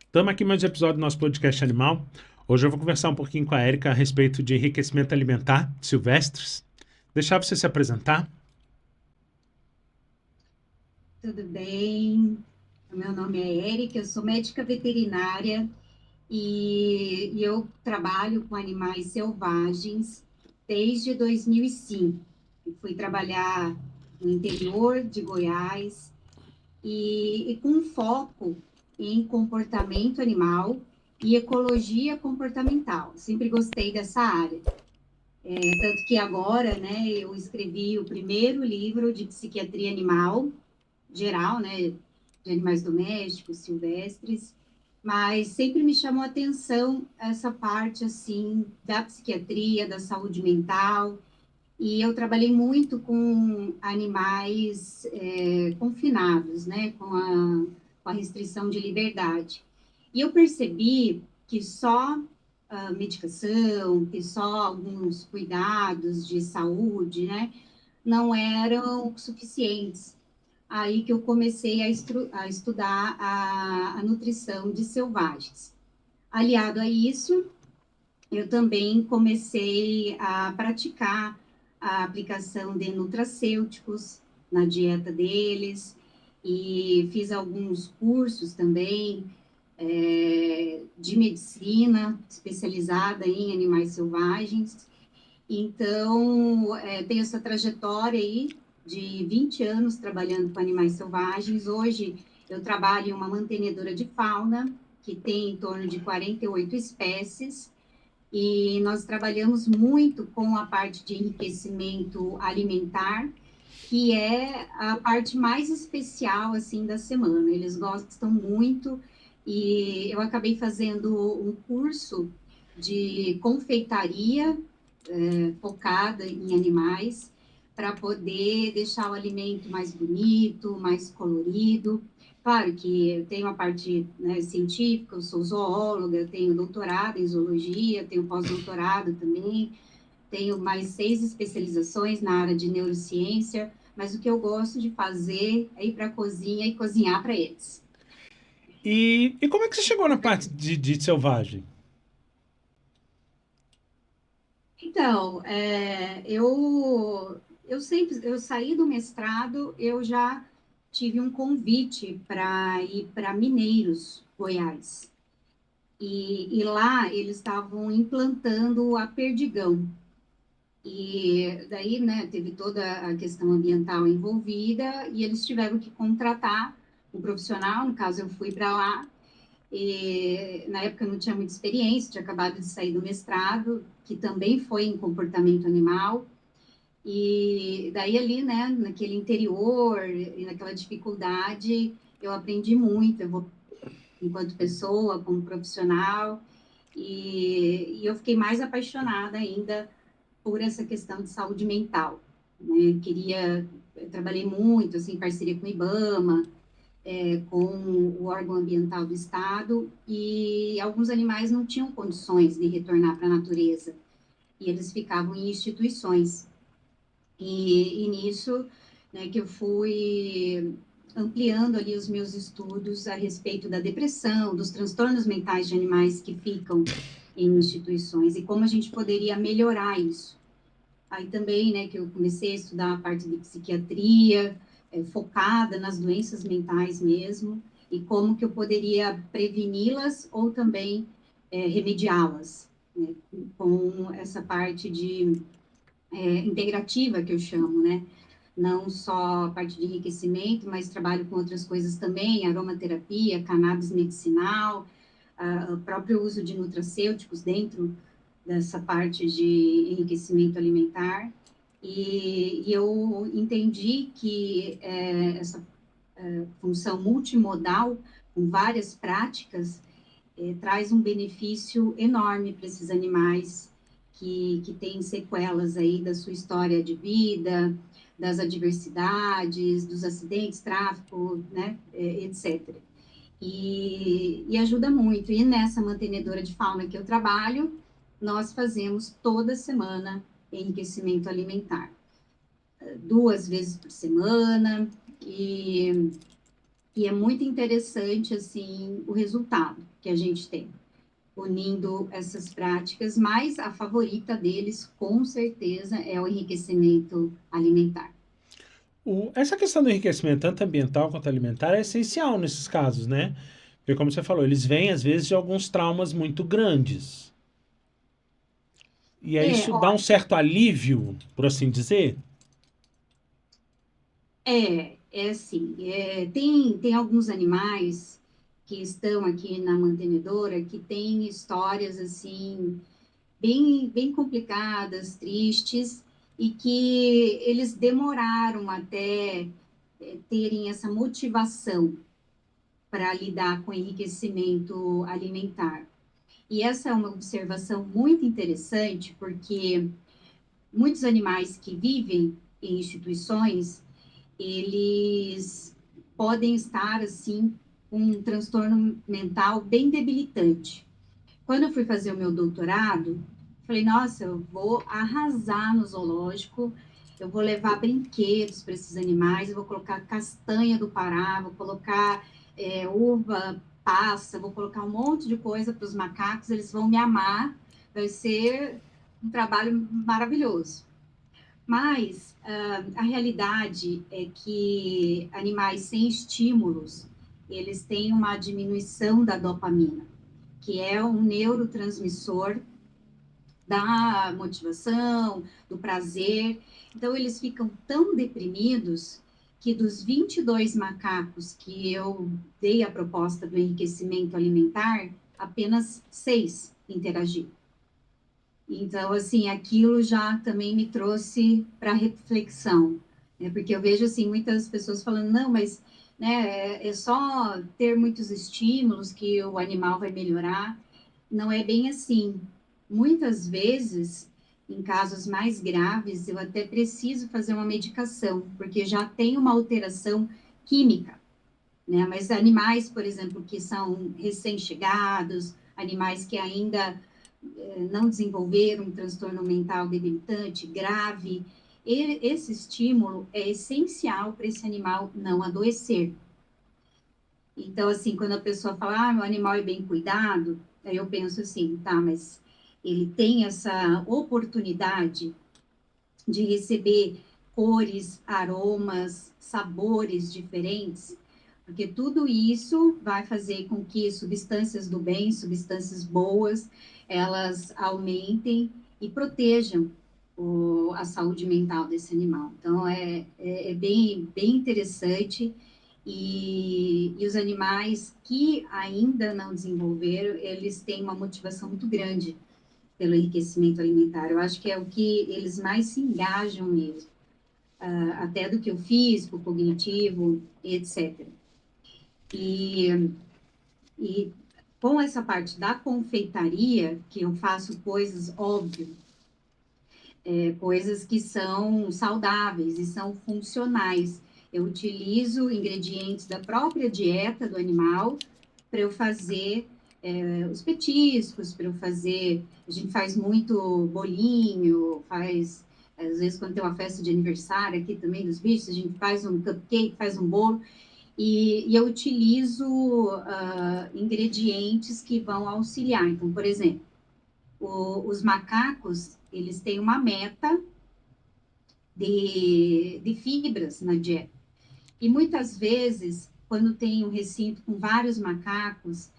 Estamos aqui em mais um episódio do nosso podcast animal. Hoje eu vou conversar um pouquinho com a Érica a respeito de enriquecimento alimentar silvestres. Deixar você se apresentar. Tudo bem? O meu nome é Érica, eu sou médica veterinária e eu trabalho com animais selvagens desde 2005. Eu fui trabalhar no interior de Goiás e com foco em comportamento animal e ecologia comportamental. Sempre gostei dessa área. Tanto que agora, né, eu escrevi o primeiro livro de psiquiatria animal geral, né, de animais domésticos, silvestres, mas sempre me chamou a atenção essa parte, assim, da psiquiatria, da saúde mental, e eu trabalhei muito com animais confinados, né, com a restrição de liberdade. E eu percebi que só a medicação, que só alguns cuidados de saúde, né, não eram suficientes. Aí que eu comecei a estudar a nutrição de selvagens. Aliado a isso, eu também comecei a praticar a aplicação de nutracêuticos na dieta deles e fiz alguns cursos também de medicina especializada em animais selvagens. Então, tenho essa trajetória aí de 20 anos trabalhando com animais selvagens. Hoje, eu trabalho em uma mantenedora de fauna, que tem em torno de 48 espécies, e nós trabalhamos muito com a parte de enriquecimento alimentar, que é a parte mais especial, assim, da semana. Eles gostam muito, e eu acabei fazendo um curso de confeitaria focada em animais, para poder deixar o alimento mais bonito, mais colorido. Claro que eu tenho a parte, né, científica, eu sou zoóloga, eu tenho doutorado em zoologia, tenho pós-doutorado também, tenho mais 6 especializações na área de neurociência, mas o que eu gosto de fazer é ir para a cozinha e cozinhar para eles. E como é que você chegou na parte de selvagem? Então, eu saí do mestrado, eu já tive um convite para ir para Mineiros, Goiás. E lá eles estavam implantando a perdigão. E daí, né, teve toda a questão ambiental envolvida e eles tiveram que contratar um profissional, no caso eu fui para lá, e na época eu não tinha muita experiência, tinha acabado de sair do mestrado, que também foi em comportamento animal, e daí ali, né, naquele interior e naquela dificuldade, eu aprendi muito, enquanto pessoa, como profissional, e eu fiquei mais apaixonada ainda por essa questão de saúde mental, né? Eu trabalhei muito, assim, em parceria com o IBAMA, com o órgão ambiental do estado, e alguns animais não tinham condições de retornar para a natureza, e eles ficavam em instituições. E nisso, né, que eu fui ampliando ali os meus estudos a respeito da depressão, dos transtornos mentais de animais que ficam em instituições e como a gente poderia melhorar isso. Aí também, né, que eu comecei a estudar a parte de psiquiatria, focada nas doenças mentais mesmo, e como que eu poderia preveni-las ou também remediá-las, né, com essa parte de integrativa que eu chamo, né? Não só a parte de enriquecimento, mas trabalho com outras coisas também, aromaterapia, cannabis medicinal, o próprio uso de nutracêuticos dentro dessa parte de enriquecimento alimentar. E eu entendi que essa função multimodal, com várias práticas, traz um benefício enorme para esses animais que têm sequelas aí da sua história de vida, das adversidades, dos acidentes, tráfico, né, etc. E ajuda muito. E nessa mantenedora de fauna que eu trabalho, nós fazemos toda semana enriquecimento alimentar, 2 vezes por semana, e E é muito interessante, assim, o resultado que a gente tem, unindo essas práticas, mas a favorita deles, com certeza, é o enriquecimento alimentar. Essa questão do enriquecimento, tanto ambiental quanto alimentar, é essencial nesses casos, né? Porque, como você falou, eles vêm, às vezes, de alguns traumas muito grandes. E aí É, isso ó, dá um certo alívio, por assim dizer? é assim, tem alguns animais que estão aqui na mantenedora que têm histórias, assim, bem complicadas, tristes, e que eles demoraram até terem essa motivação para lidar com o enriquecimento alimentar. E essa é uma observação muito interessante, porque muitos animais que vivem em instituições, eles podem estar, assim, com um transtorno mental bem debilitante. Quando eu fui fazer o meu doutorado, falei, nossa, eu vou arrasar no zoológico, eu vou levar brinquedos para esses animais, eu vou colocar castanha do Pará, vou colocar uva passa, vou colocar um monte de coisa para os macacos, eles vão me amar, vai ser um trabalho maravilhoso. Mas a realidade é que animais sem estímulos, eles têm uma diminuição da dopamina, que é um neurotransmissor da motivação, do prazer. Então, eles ficam tão deprimidos que dos 22 macacos que eu dei a proposta do enriquecimento alimentar, apenas 6 interagiram. Então, assim, aquilo já também me trouxe para reflexão, né? Porque eu vejo, assim, muitas pessoas falando, não, mas né, é só ter muitos estímulos que o animal vai melhorar. Não é bem assim. Muitas vezes, em casos mais graves, eu até preciso fazer uma medicação, porque já tem uma alteração química, né? Mas animais, por exemplo, que são recém-chegados, animais que ainda não desenvolveram um transtorno mental debilitante grave, esse estímulo é essencial para esse animal não adoecer. Então, assim, quando a pessoa fala, meu animal é bem cuidado, aí eu penso assim, tá, mas ele tem essa oportunidade de receber cores, aromas, sabores diferentes, porque tudo isso vai fazer com que substâncias do bem, substâncias boas, elas aumentem e protejam a saúde mental desse animal. Então, é bem interessante. E os animais que ainda não desenvolveram, eles têm uma motivação muito grande pelo enriquecimento alimentar. Eu acho que é o que eles mais se engajam mesmo, até do que o físico, o cognitivo, etc. E, e com essa parte da confeitaria, que eu faço coisas, óbvio, coisas que são saudáveis e são funcionais. Eu utilizo ingredientes da própria dieta do animal para eu fazer os petiscos, para eu fazer. A gente faz muito bolinho, faz. Às vezes, quando tem uma festa de aniversário aqui também dos bichos, a gente faz um cupcake, faz um bolo, e eu utilizo ingredientes que vão auxiliar. Então, por exemplo, os macacos, eles têm uma meta de fibras na dieta. E muitas vezes, quando tem um recinto com vários macacos,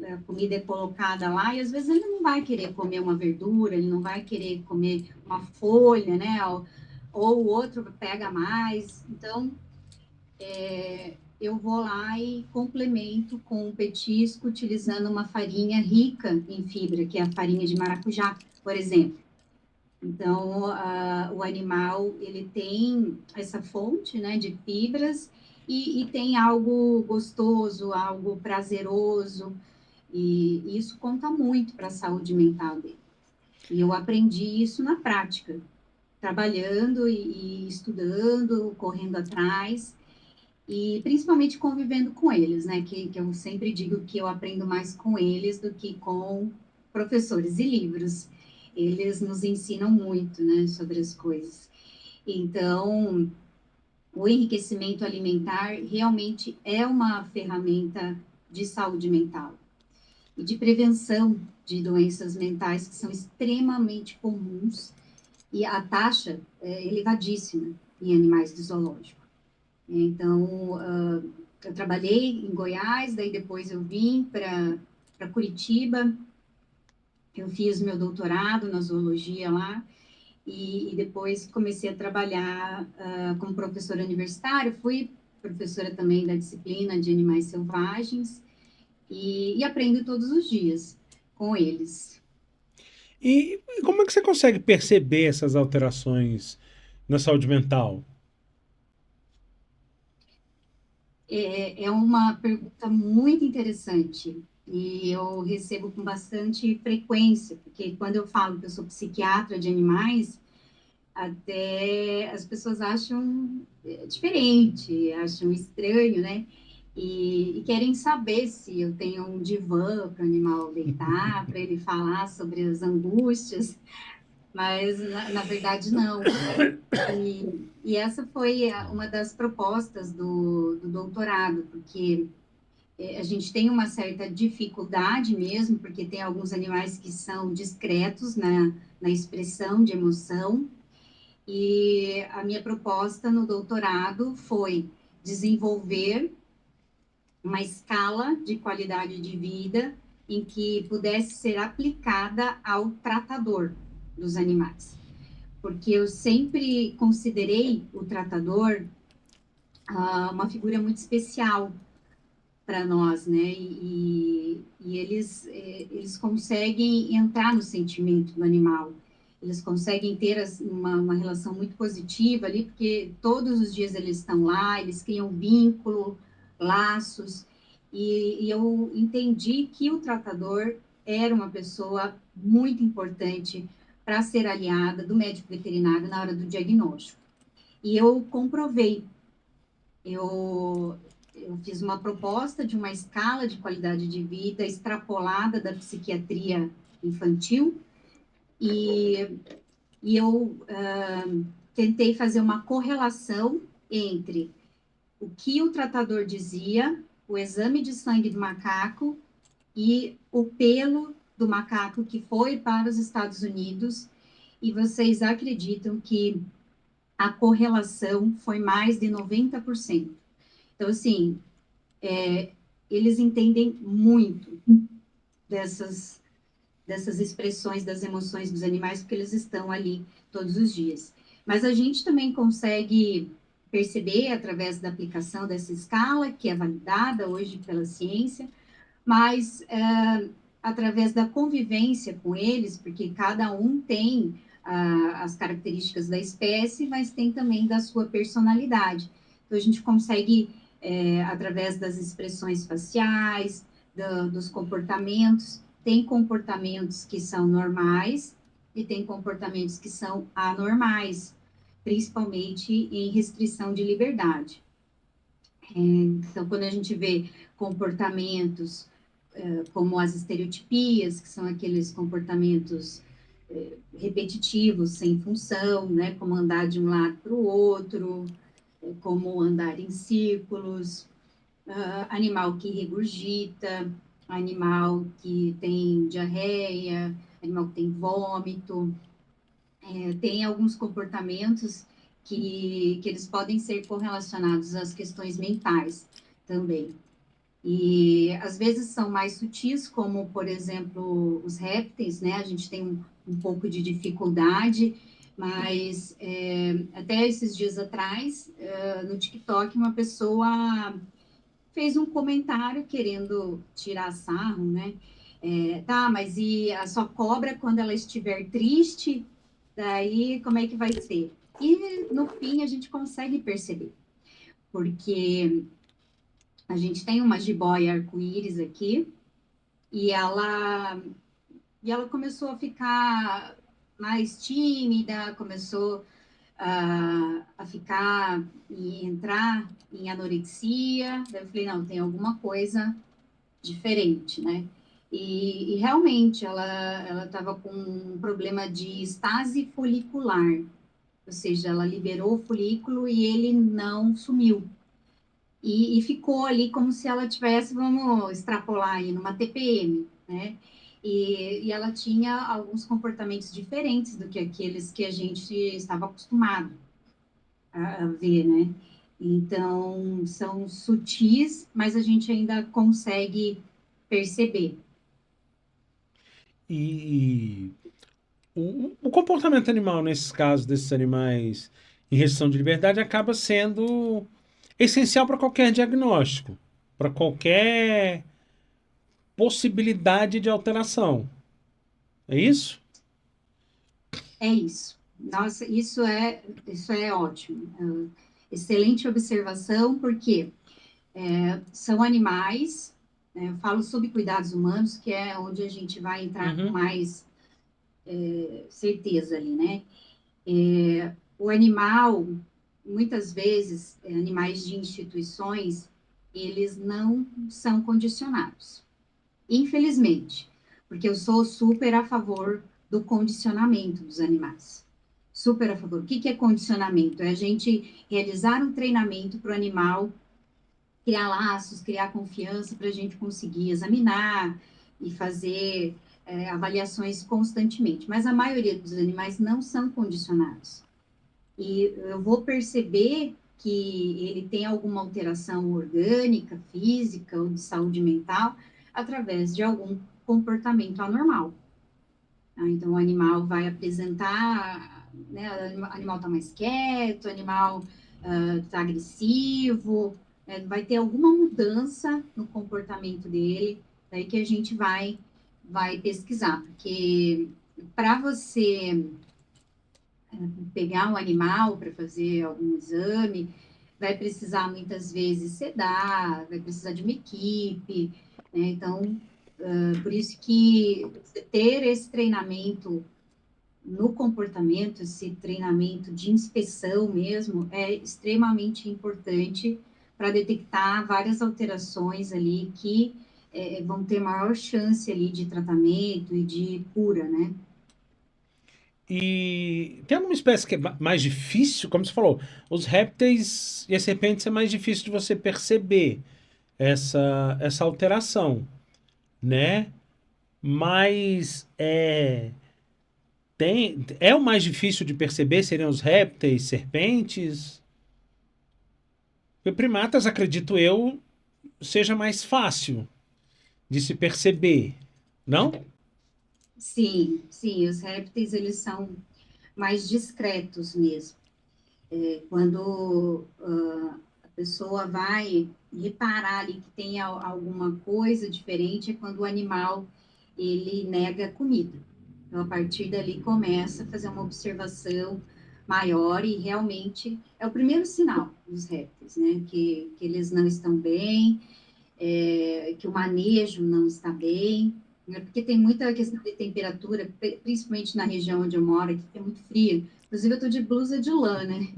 a comida é colocada lá e às vezes ele não vai querer comer uma verdura, ele não vai querer comer uma folha, né? Ou o outro pega mais. Então, eu vou lá e complemento com um petisco utilizando uma farinha rica em fibra, que é a farinha de maracujá, por exemplo. Então, o animal, ele tem essa fonte, né, de fibras e tem algo gostoso, algo prazeroso, e isso conta muito para a saúde mental dele. E eu aprendi isso na prática, trabalhando e estudando, correndo atrás, e principalmente convivendo com eles, né, que eu sempre digo que eu aprendo mais com eles do que com professores e livros. Eles nos ensinam muito, né, sobre as coisas. Então, o enriquecimento alimentar realmente é uma ferramenta de saúde mental e de prevenção de doenças mentais que são extremamente comuns e a taxa é elevadíssima em animais de zoológico. Então, eu trabalhei em Goiás, daí depois eu vim para Curitiba, eu fiz meu doutorado na zoologia lá, e depois comecei a trabalhar como professora universitária, fui professora também da disciplina de animais selvagens, e aprendo todos os dias com eles. E como é que você consegue perceber essas alterações na saúde mental? É uma pergunta muito interessante e eu recebo com bastante frequência, porque quando eu falo que eu sou psiquiatra de animais, até as pessoas acham diferente, acham estranho, né? E querem saber se eu tenho um divã para o animal deitar, para ele falar sobre as angústias, mas na verdade não. E essa foi uma das propostas do doutorado, porque a gente tem uma certa dificuldade mesmo, porque tem alguns animais que são discretos na expressão de emoção, e a minha proposta no doutorado foi desenvolver uma escala de qualidade de vida em que pudesse ser aplicada ao tratador dos animais. Porque eu sempre considerei o tratador uma figura muito especial para nós, né? E eles conseguem entrar no sentimento do animal. Eles conseguem ter uma relação muito positiva ali, porque todos os dias eles estão lá, eles criam vínculo, laços. E eu entendi que o tratador era uma pessoa muito importante para ser aliada do médico veterinário na hora do diagnóstico. E eu comprovei eu, eu fiz uma proposta de uma escala de qualidade de vida extrapolada da psiquiatria infantil e, e eu tentei fazer uma correlação entre o que o tratador dizia, o exame de sangue do macaco e o pelo do macaco que foi para os Estados Unidos. E vocês acreditam que a correlação foi mais de 90%. Então, assim, eles entendem muito dessas, dessas expressões das emoções dos animais, porque eles estão ali todos os dias. Mas a gente também consegue perceber, através da aplicação dessa escala, que é validada hoje pela ciência, mas através da convivência com eles, porque cada um tem as características da espécie, mas tem também da sua personalidade. Então, a gente consegue, através das expressões faciais, dos comportamentos, tem comportamentos que são normais e tem comportamentos que são anormais, principalmente em restrição de liberdade. Então, quando a gente vê comportamentos como as estereotipias, que são aqueles comportamentos repetitivos, sem função, né? Como andar de um lado para o outro, como andar em círculos, animal que regurgita, animal que tem diarreia, animal que tem vômito. Tem alguns comportamentos que eles podem ser correlacionados às questões mentais também. E às vezes são mais sutis, como, por exemplo, os répteis, né? A gente tem um pouco de dificuldade, mas até esses dias atrás, no TikTok, uma pessoa fez um comentário querendo tirar sarro, né? Tá, mas e a sua cobra, quando ela estiver triste, daí como é que vai ser? E no fim a gente consegue perceber, porque a gente tem uma jiboia arco-íris aqui, e ela começou a ficar mais tímida, começou a ficar e entrar em anorexia. Daí eu falei, não, tem alguma coisa diferente, né? E realmente ela estava com um problema de estase folicular. ou seja, ela liberou o folículo e ele não sumiu. E ficou ali como se ela tivesse, vamos extrapolar aí, numa TPM, né? E ela tinha alguns comportamentos diferentes do que aqueles que a gente estava acostumado a ver, né? Então, são sutis, mas a gente ainda consegue perceber. E o comportamento animal, nesses casos desses animais em restrição de liberdade, acaba sendo essencial para qualquer diagnóstico, para qualquer possibilidade de alteração. É isso? É isso. Nossa, isso é ótimo. Excelente observação, porque são animais, né, eu falo sobre cuidados humanos, que é onde a gente vai entrar com Uhum. mais certeza ali, né? O animal, muitas vezes, animais de instituições, eles não são condicionados. Infelizmente, porque eu sou super a favor do condicionamento dos animais. Super a favor. O que é condicionamento? É a gente realizar um treinamento para o animal criar laços, criar confiança para a gente conseguir examinar e fazer avaliações constantemente. Mas a maioria dos animais não são condicionados. E eu vou perceber que ele tem alguma alteração orgânica, física ou de saúde mental através de algum comportamento anormal. Tá? Então, o animal vai apresentar, né, o animal está mais quieto, o animal está agressivo, vai ter alguma mudança no comportamento dele, daí que a gente vai pesquisar, porque para você pegar um animal para fazer algum exame, vai precisar muitas vezes sedar, vai precisar de uma equipe, né? Então, por isso que ter esse treinamento no comportamento, esse treinamento de inspeção mesmo, é extremamente importante para detectar várias alterações ali que vão ter maior chance ali de tratamento e de cura, né? E tem alguma espécie que é mais difícil, como você falou, os répteis e as serpentes é mais difícil de você perceber essa alteração, né? Mas é o mais difícil de perceber seriam os répteis, serpentes. E primatas, acredito eu, seja mais fácil de se perceber, não? Sim, sim, os répteis, eles são mais discretos mesmo. Quando a pessoa vai reparar ali que tem alguma coisa diferente, é quando o animal ele nega comida. Então, a partir dali começa a fazer uma observação maior e realmente é o primeiro sinal dos répteis, né? Que eles não estão bem, que o manejo não está bem, né? Porque tem muita questão de temperatura, principalmente na região onde eu moro, aqui que é muito frio. Inclusive, eu estou de blusa de lã, né?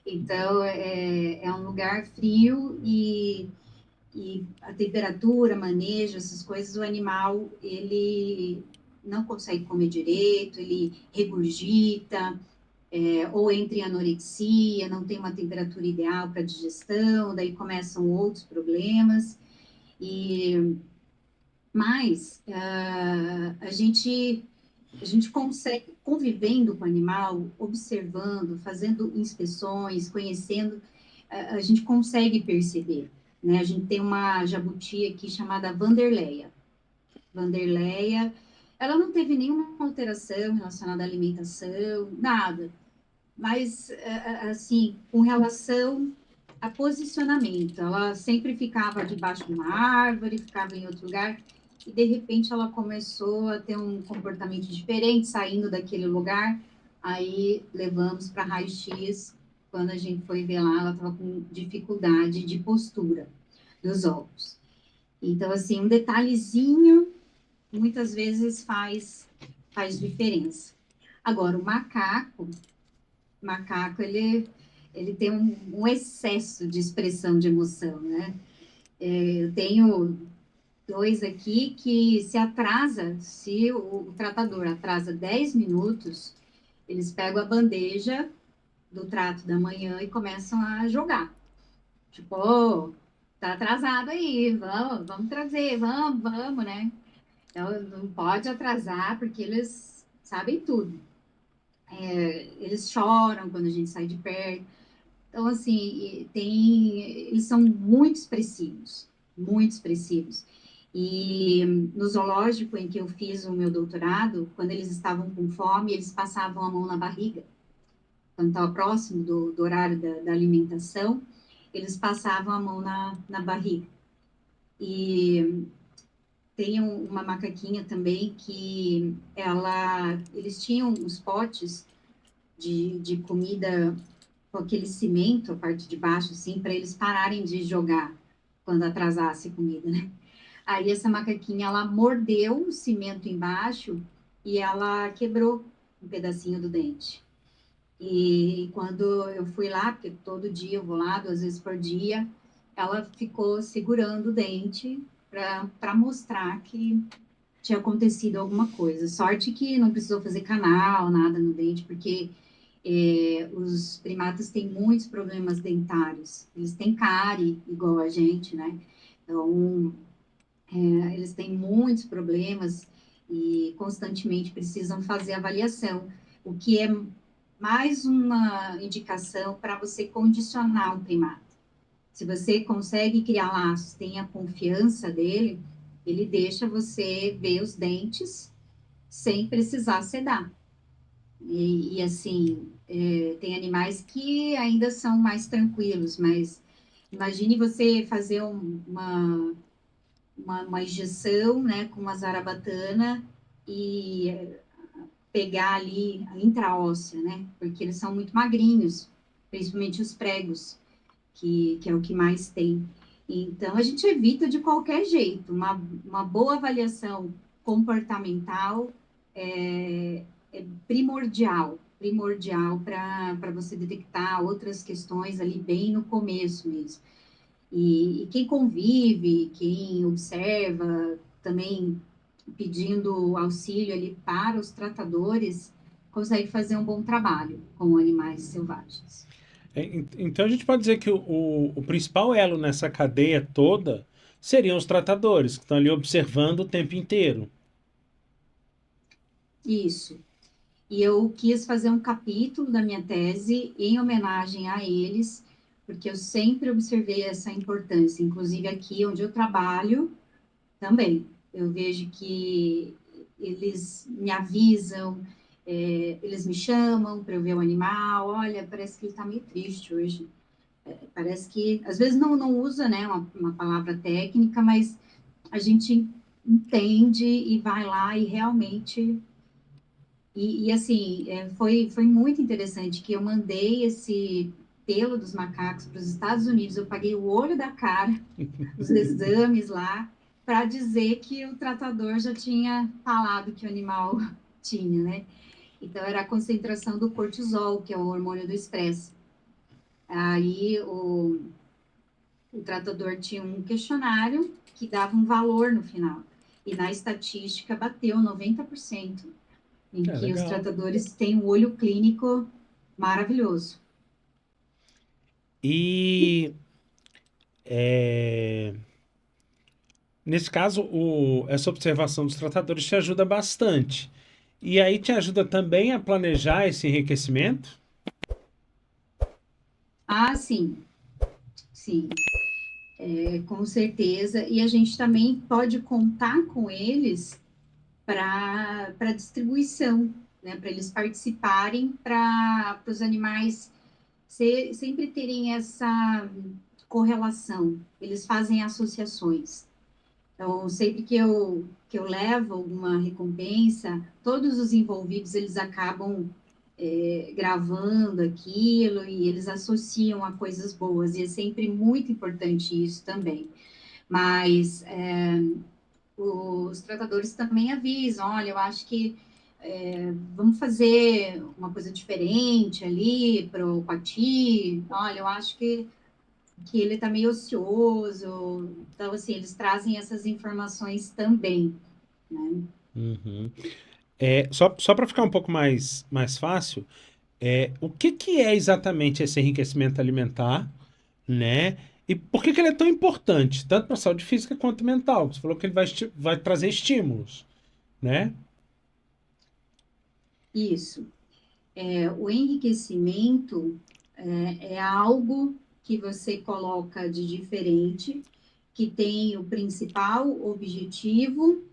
Então, é um lugar frio e a temperatura, manejo, essas coisas, o animal, ele não consegue comer direito, ele regurgita, ou entra em anorexia, não tem uma temperatura ideal para digestão, daí começam outros problemas. E mas a gente consegue, convivendo com o animal, observando, fazendo inspeções, conhecendo, a gente consegue perceber. Né? A gente tem uma jabuti aqui chamada Vanderleia. Vanderleia, ela não teve nenhuma alteração relacionada à alimentação, nada. Mas, assim, com relação a posicionamento, ela sempre ficava debaixo de uma árvore, ficava em outro lugar, e de repente ela começou a ter um comportamento diferente, saindo daquele lugar. Aí levamos para raio-x. Quando a gente foi ver lá, ela estava com dificuldade de postura dos ovos. Então, assim, um detalhezinho muitas vezes faz diferença. Agora, o macaco ele tem um excesso de expressão de emoção, né? Eu tenho dois aqui que se atrasa, se o tratador atrasa 10 minutos, eles pegam a bandeja do trato da manhã e começam a jogar. Tipo, ô, tá atrasado aí, vamos trazer, vamos, né? Então, não pode atrasar, porque eles sabem tudo. Eles choram quando a gente sai de perto. Então, assim, eles são muito expressivos, muito expressivos. E no zoológico em que eu fiz o meu doutorado, quando eles estavam com fome, eles passavam a mão na barriga. Quando estava próximo do horário da alimentação, eles passavam a mão na barriga. E tem uma macaquinha também que eles tinham os potes de comida com aquele cimento, a parte de baixo, assim, para eles pararem de jogar quando atrasasse comida, né? Aí essa macaquinha, ela mordeu o cimento embaixo e ela quebrou um pedacinho do dente. E quando eu fui lá, porque todo dia eu vou lá, 2 vezes por dia, ela ficou segurando o dente para mostrar que tinha acontecido alguma coisa. Sorte que não precisou fazer canal, nada no dente, porque os primatas têm muitos problemas dentários. Eles têm cárie, igual a gente, né? Então, eles têm muitos problemas e constantemente precisam fazer avaliação, o que é mais uma indicação para você condicionar um primata. Se você consegue criar laços, tem a confiança dele, ele deixa você ver os dentes sem precisar sedar. E assim, tem animais que ainda são mais tranquilos, mas imagine você fazer uma injeção, né, com uma zarabatana e pegar ali a intraóssea, né, porque eles são muito magrinhos, principalmente os pregos, que é o que mais tem. Então, a gente evita de qualquer jeito. Uma boa avaliação comportamental é primordial para você detectar outras questões ali bem no começo mesmo. E quem convive, quem observa, também pedindo auxílio ali para os tratadores, consegue fazer um bom trabalho com animais selvagens. Então a gente pode dizer que o principal elo nessa cadeia toda seriam os tratadores, que estão ali observando o tempo inteiro. Isso. E eu quis fazer um capítulo da minha tese em homenagem a eles, porque eu sempre observei essa importância, inclusive aqui onde eu trabalho também. Eu vejo que eles me avisam, eles me chamam para eu ver o animal, olha, parece que ele está meio triste hoje. Parece que, às vezes não usa, né, uma palavra técnica, mas a gente entende e vai lá e realmente assim, foi muito interessante que eu mandei esse pelo dos macacos para os Estados Unidos, eu paguei o olho da cara, os exames lá, para dizer que o tratador já tinha falado que o animal tinha, né? Então, era a concentração do cortisol, que é o hormônio do estresse. Aí, o tratador tinha um questionário que dava um valor no final. E na estatística bateu 90%, em É que os legal. tratadores têm um olho clínico maravilhoso. E nesse caso, essa observação dos tratadores te ajuda bastante. E aí te ajuda também a planejar esse enriquecimento? Ah, sim, sim, com certeza. E a gente também pode contar com eles para distribuição, né? Para eles participarem, para os animais sempre terem essa correlação. Eles fazem associações. Então, sempre que eu levo alguma recompensa, todos os envolvidos, eles acabam gravando aquilo e eles associam a coisas boas, e é sempre muito importante isso também. Mas os tratadores também avisam, olha, eu acho que vamos fazer uma coisa diferente ali para o Pati, olha, eu acho que ele está meio ocioso. Então, assim, eles trazem essas informações também, né? Uhum. Só para ficar um pouco mais fácil, O que que é exatamente esse enriquecimento alimentar, né? E por que que ele é tão importante, tanto para a saúde física quanto mental? Você falou que ele vai trazer estímulos, né? Isso. O enriquecimento é algo que você coloca de diferente, que tem o principal objetivo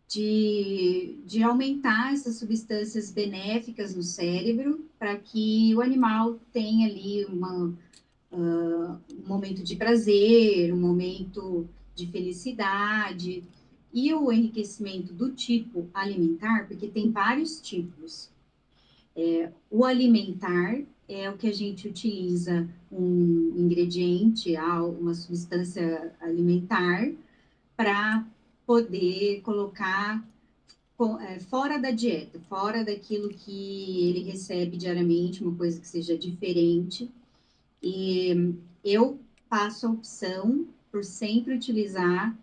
de aumentar essas substâncias benéficas no cérebro, para que o animal tenha ali um momento de prazer, um momento de felicidade. E o enriquecimento do tipo alimentar, porque tem vários tipos. O alimentar é o que a gente utiliza um ingrediente, uma substância alimentar, para poder colocar fora da dieta, fora daquilo que ele recebe diariamente, uma coisa que seja diferente. E eu faço a opção por sempre utilizar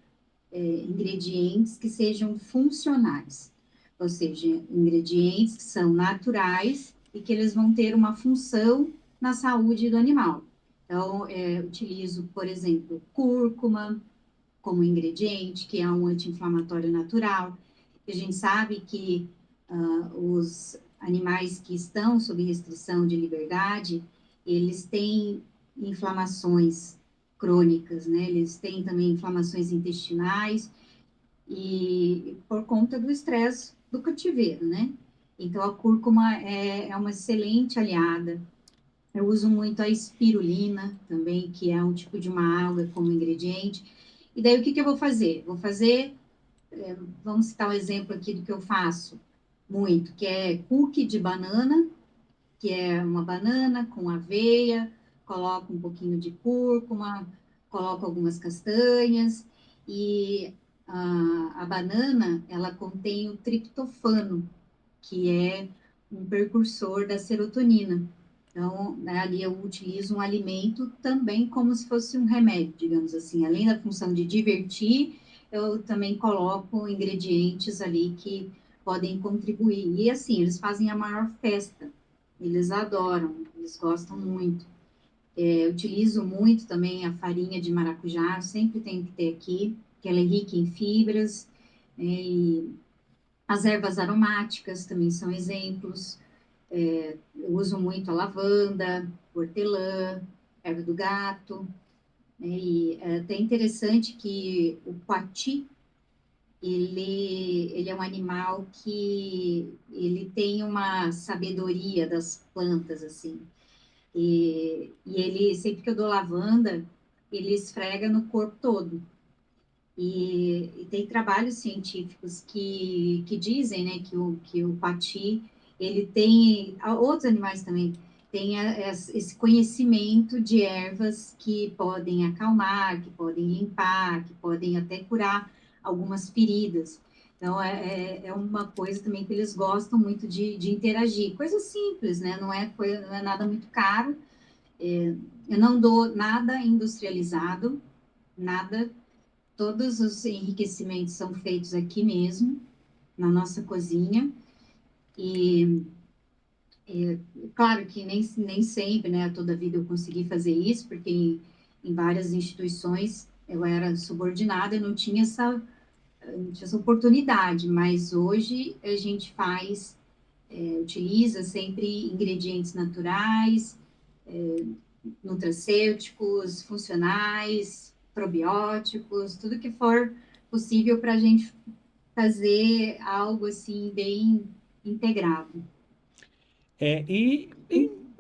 ingredientes que sejam funcionais, ou seja, ingredientes que são naturais e que eles vão ter uma função na saúde do animal. Então, utilizo, por exemplo, cúrcuma como ingrediente, que é um anti-inflamatório natural. A gente sabe que os animais que estão sob restrição de liberdade, eles têm inflamações crônicas, né? Eles têm também inflamações intestinais e por conta do estresse do cativeiro, né? Então a cúrcuma é uma excelente aliada. Eu uso muito a espirulina também, que é um tipo de uma alga como ingrediente. E daí o que que eu vou fazer? Vou fazer, vamos citar o exemplo aqui do que eu faço muito, que é cookie de banana, que é uma banana com aveia, coloco um pouquinho de cúrcuma, coloco algumas castanhas e a banana, ela contém o triptofano, que é um precursor da serotonina. Então, né, ali eu utilizo um alimento também como se fosse um remédio, digamos assim. Além da função de divertir, eu também coloco ingredientes ali que podem contribuir. E assim, eles fazem a maior festa. Eles adoram, eles gostam muito. Eu utilizo muito também a farinha de maracujá, sempre tem que ter aqui, que ela é rica em fibras, e as ervas aromáticas também são exemplos. Eu uso muito a lavanda, hortelã, erva do gato, né? E é até interessante que o coati, ele é um animal que ele tem uma sabedoria das plantas, assim. E ele, sempre que eu dou lavanda, ele esfrega no corpo todo. E tem trabalhos científicos que dizem, né, que o pati, ele tem, outros animais também, tem esse conhecimento de ervas que podem acalmar, que podem limpar, que podem até curar algumas feridas. Então, é uma coisa também que eles gostam muito de interagir. Coisa simples, né? Não é nada muito caro. Eu não dou nada industrializado, nada. Todos os enriquecimentos são feitos aqui mesmo, na nossa cozinha. E, claro que nem sempre, né, toda a vida eu consegui fazer isso, porque em várias instituições eu era subordinada e não tinha essa oportunidade, mas hoje a gente utiliza sempre ingredientes naturais, nutracêuticos, funcionais, probióticos, tudo que for possível para a gente fazer algo assim bem integrado. E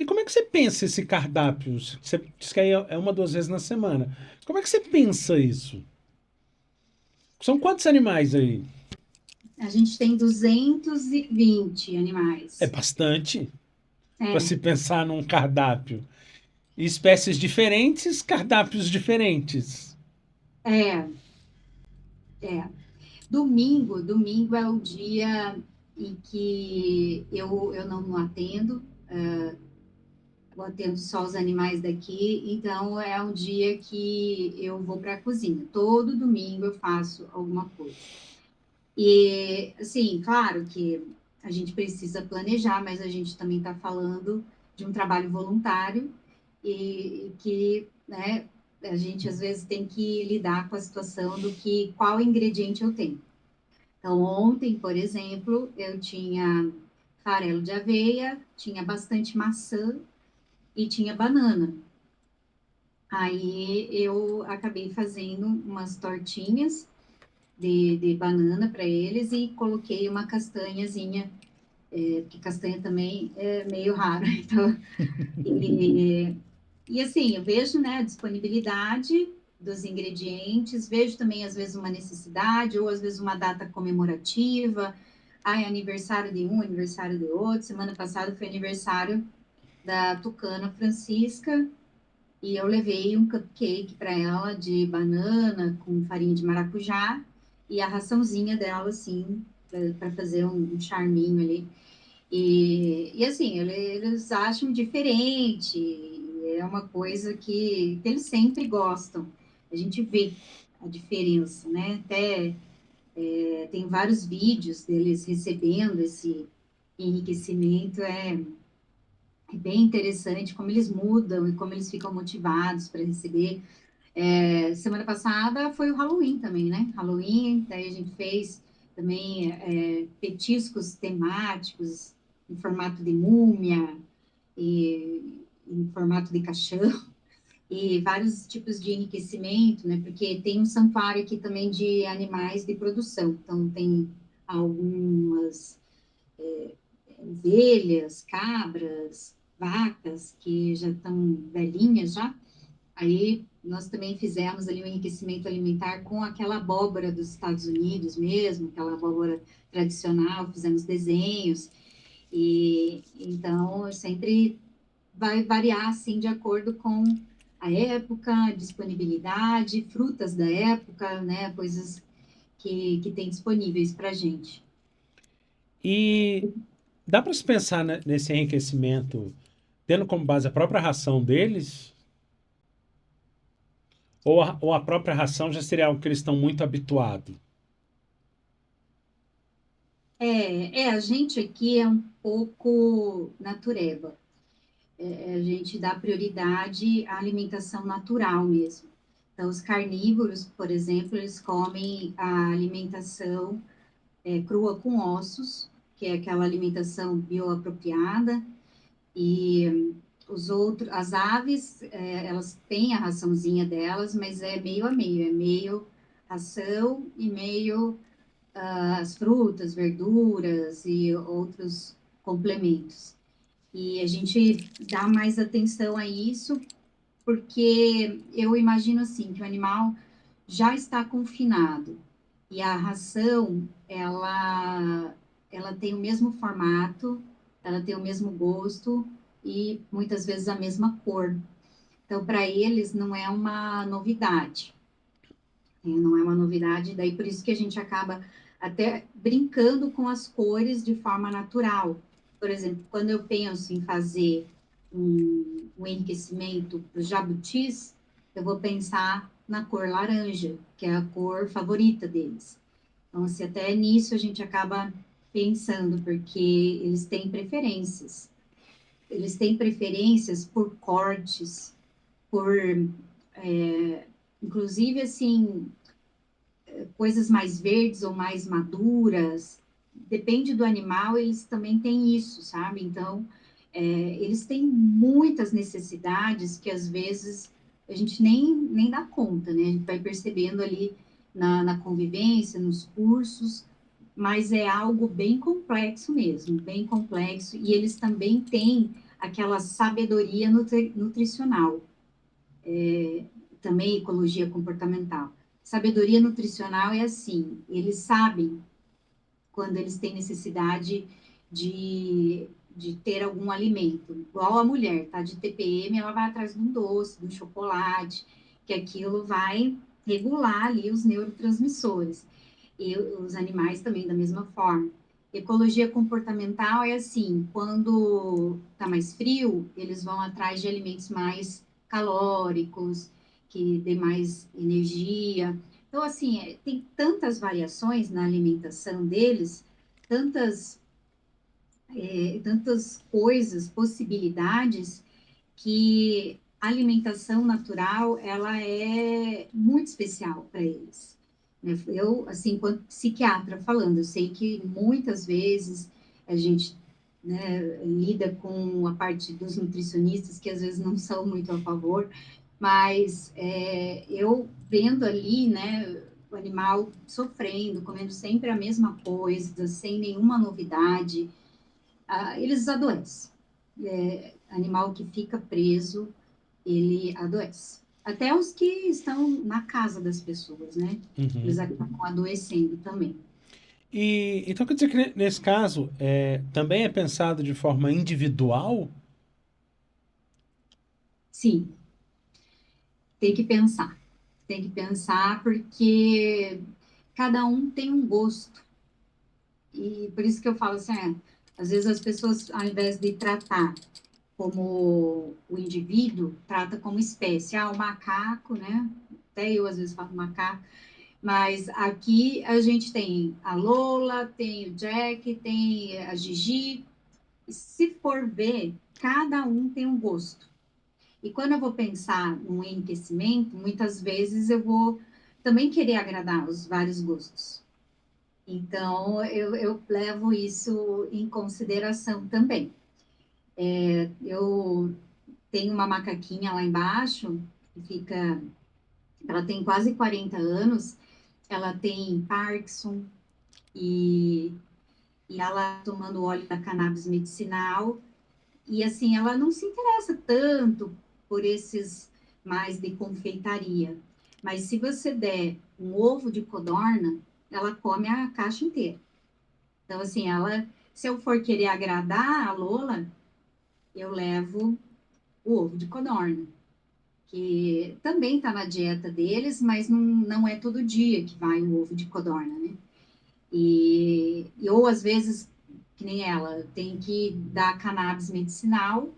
como é que você pensa esse cardápio? Você diz que aí é uma, duas vezes na semana. Como é que você pensa isso? São quantos animais aí? A gente tem 220 É animais. bastante para É, se pensar num cardápio. Espécies diferentes, cardápios diferentes. é, é. Domingo é o dia em que eu não atendo, eu atendo só os animais daqui, então é um dia que eu vou para a cozinha. Todo domingo eu faço alguma coisa. E, assim, claro que a gente precisa planejar, mas a gente também está falando de um trabalho voluntário e que, né, a gente às vezes tem que lidar com a situação do que qual ingrediente eu tenho. Então, ontem, por exemplo, eu tinha farelo de aveia, tinha bastante maçã e tinha banana. Aí eu acabei fazendo umas tortinhas de banana para eles e coloquei uma castanhazinha, porque castanha também é meio raro. Então, e, e assim, eu vejo, né, a disponibilidade dos ingredientes, vejo também às vezes uma necessidade, ou às vezes uma data comemorativa, é aniversário de um, aniversário de outro. Semana passada foi aniversário da Tucana Francisca, e eu levei um cupcake para ela de banana com farinha de maracujá e a raçãozinha dela, assim, para fazer um charminho ali. E assim, eles acham diferente, é uma coisa que eles sempre gostam. A gente vê a diferença, né? Até tem vários vídeos deles recebendo esse enriquecimento, é bem interessante como eles mudam e como eles ficam motivados para receber. Semana passada foi o Halloween também, né? Halloween, daí a gente fez também petiscos temáticos em formato de múmia e em formato de caixão e vários tipos de enriquecimento, né? Porque tem um santuário aqui também de animais de produção, então tem algumas ovelhas, cabras, vacas que já estão velhinhas já. Aí nós também fizemos ali um enriquecimento alimentar com aquela abóbora dos Estados Unidos mesmo, aquela abóbora tradicional, fizemos desenhos, e então sempre vai variar assim de acordo com a época, a disponibilidade, frutas da época, né, coisas que tem disponíveis para a gente. E dá para se pensar nesse enriquecimento tendo como base a própria ração deles? Ou a própria ração já seria algo que eles estão muito habituados? A gente aqui é um pouco natureba. A gente dá prioridade à alimentação natural mesmo. Então, os carnívoros, por exemplo, eles comem a alimentação crua com ossos, que é aquela alimentação bioapropriada, e as aves, elas têm a raçãozinha delas, mas é meio a meio, é meio ração e meio as frutas, verduras e outros complementos. E a gente dá mais atenção a isso, porque eu imagino assim, que o animal já está confinado e a ração, ela tem o mesmo formato, ela tem o mesmo gosto e muitas vezes a mesma cor. Então, para eles, não é uma novidade. Não é uma novidade, daí por isso que a gente acaba até brincando com as cores de forma natural. Por exemplo, quando eu penso em fazer um enriquecimento para os jabutis, eu vou pensar na cor laranja, que é a cor favorita deles. Então, se até nisso a gente acaba pensando, porque eles têm preferências. Eles têm preferências por cortes, por, inclusive, assim, coisas mais verdes ou mais maduras, depende do animal, eles também têm isso, sabe? Então, eles têm muitas necessidades que às vezes a gente nem dá conta, né? A gente vai percebendo ali na convivência, nos cursos, mas é algo bem complexo mesmo, bem complexo, e eles também têm aquela sabedoria nutricional, também ecologia comportamental. Sabedoria nutricional é assim, eles sabem quando eles têm necessidade de ter algum alimento, igual a mulher, tá? De TPM, ela vai atrás de um doce, de um chocolate, que aquilo vai regular ali os neurotransmissores. E os animais também, da mesma forma. Ecologia comportamental é assim, quando está mais frio, eles vão atrás de alimentos mais calóricos, que dê mais energia. Então, assim, tem tantas variações na alimentação deles, tantas tantas coisas, possibilidades, que a alimentação natural, ela é muito especial para eles. Né? Eu, assim, enquanto psiquiatra falando, eu sei que muitas vezes a gente, né, lida com a parte dos nutricionistas, que às vezes não são muito a favor, mas eu vendo ali, né, o animal sofrendo, comendo sempre a mesma coisa, sem nenhuma novidade, eles adoecem. Animal que fica preso, ele adoece. Até os que estão na casa das pessoas, né? Uhum. Eles acabam adoecendo também. E então quer dizer que nesse caso também é pensado de forma individual? Sim, tem que pensar. Tem que pensar porque cada um tem um gosto. E por isso que eu falo assim, às vezes as pessoas, ao invés de tratar como o indivíduo, trata como espécie. O macaco, né? Até eu às vezes falo macaco. Mas aqui a gente tem a Lola, tem o Jack, tem a Gigi. E se for ver, cada um tem um gosto. E quando eu vou pensar no enriquecimento, muitas vezes eu vou também querer agradar os vários gostos. Então, eu levo isso em consideração também. Eu tenho uma macaquinha lá embaixo, que fica, ela tem quase 40 anos, ela tem Parkinson, e, e ela tomando óleo da cannabis medicinal, e assim, ela não se interessa tanto por esses mais de confeitaria. Mas se você der um ovo de codorna, ela come a caixa inteira. Então, assim, se eu for querer agradar a Lola, eu levo o ovo de codorna, que também está na dieta deles, mas não é todo dia que vai o ovo de codorna, né? Ou às vezes, que nem ela, tem que dar cannabis medicinal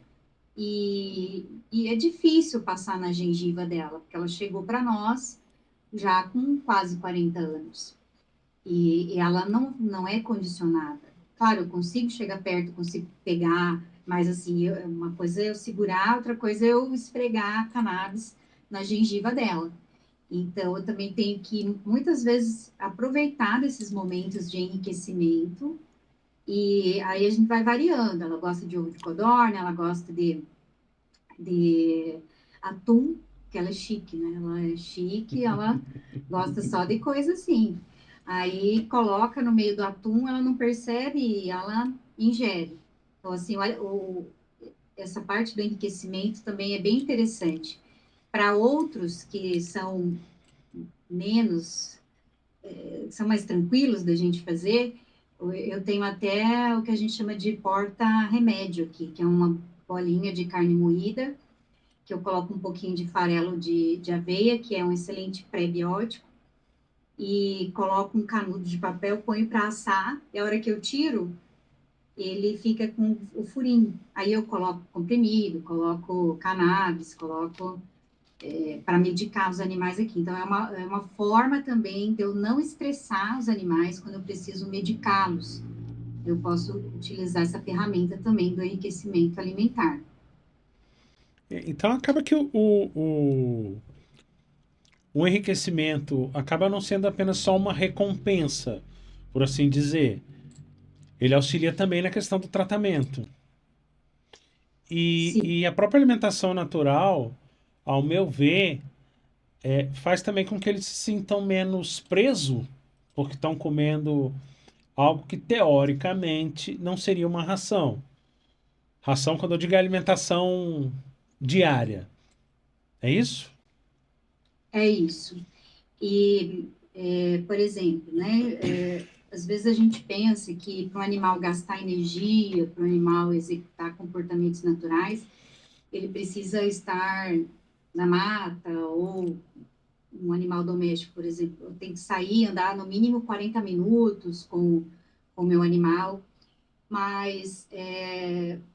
e é difícil passar na gengiva dela, porque ela chegou para nós já com quase 40 anos. E ela não é condicionada. Claro, eu consigo chegar perto, consigo pegar, mas assim, uma coisa é eu segurar, outra coisa é eu esfregar a cannabis na gengiva dela. Então, eu também tenho que, muitas vezes, aproveitar desses momentos de enriquecimento, e aí a gente vai variando. Ela gosta de ovo de codorna, ela gosta de atum, que ela é chique, né? Ela é chique, ela gosta só de coisa assim. Aí coloca no meio do atum, ela não percebe e ela ingere. Então, assim, olha, essa parte do enriquecimento também é bem interessante. Para outros que são menos, são mais tranquilos da gente fazer, eu tenho até o que a gente chama de porta-remédio aqui, que é uma bolinha de carne moída, que eu coloco um pouquinho de farelo de aveia, que é um excelente pré-biótico, e coloco um canudo de papel, ponho para assar, e a hora que eu tiro, ele fica com o furinho. Aí eu coloco comprimido, coloco cannabis, coloco para medicar os animais aqui. Então, é uma forma também de eu não estressar os animais quando eu preciso medicá-los. Eu posso utilizar essa ferramenta também do enriquecimento alimentar. Então acaba que o enriquecimento acaba não sendo apenas só uma recompensa, por assim dizer. Ele auxilia também na questão do tratamento. Sim, E a própria alimentação natural, ao meu ver, faz também com que eles se sintam menos presos, porque estão comendo algo que teoricamente não seria uma ração. Ração, quando eu digo, é alimentação diária. É isso? é isso. E, por exemplo, né, às vezes a gente pensa que para o animal gastar energia, para o animal executar comportamentos naturais, ele precisa estar na mata ou um animal doméstico, por exemplo, eu tenho que sair, andar no mínimo 40 minutos com o meu animal, mas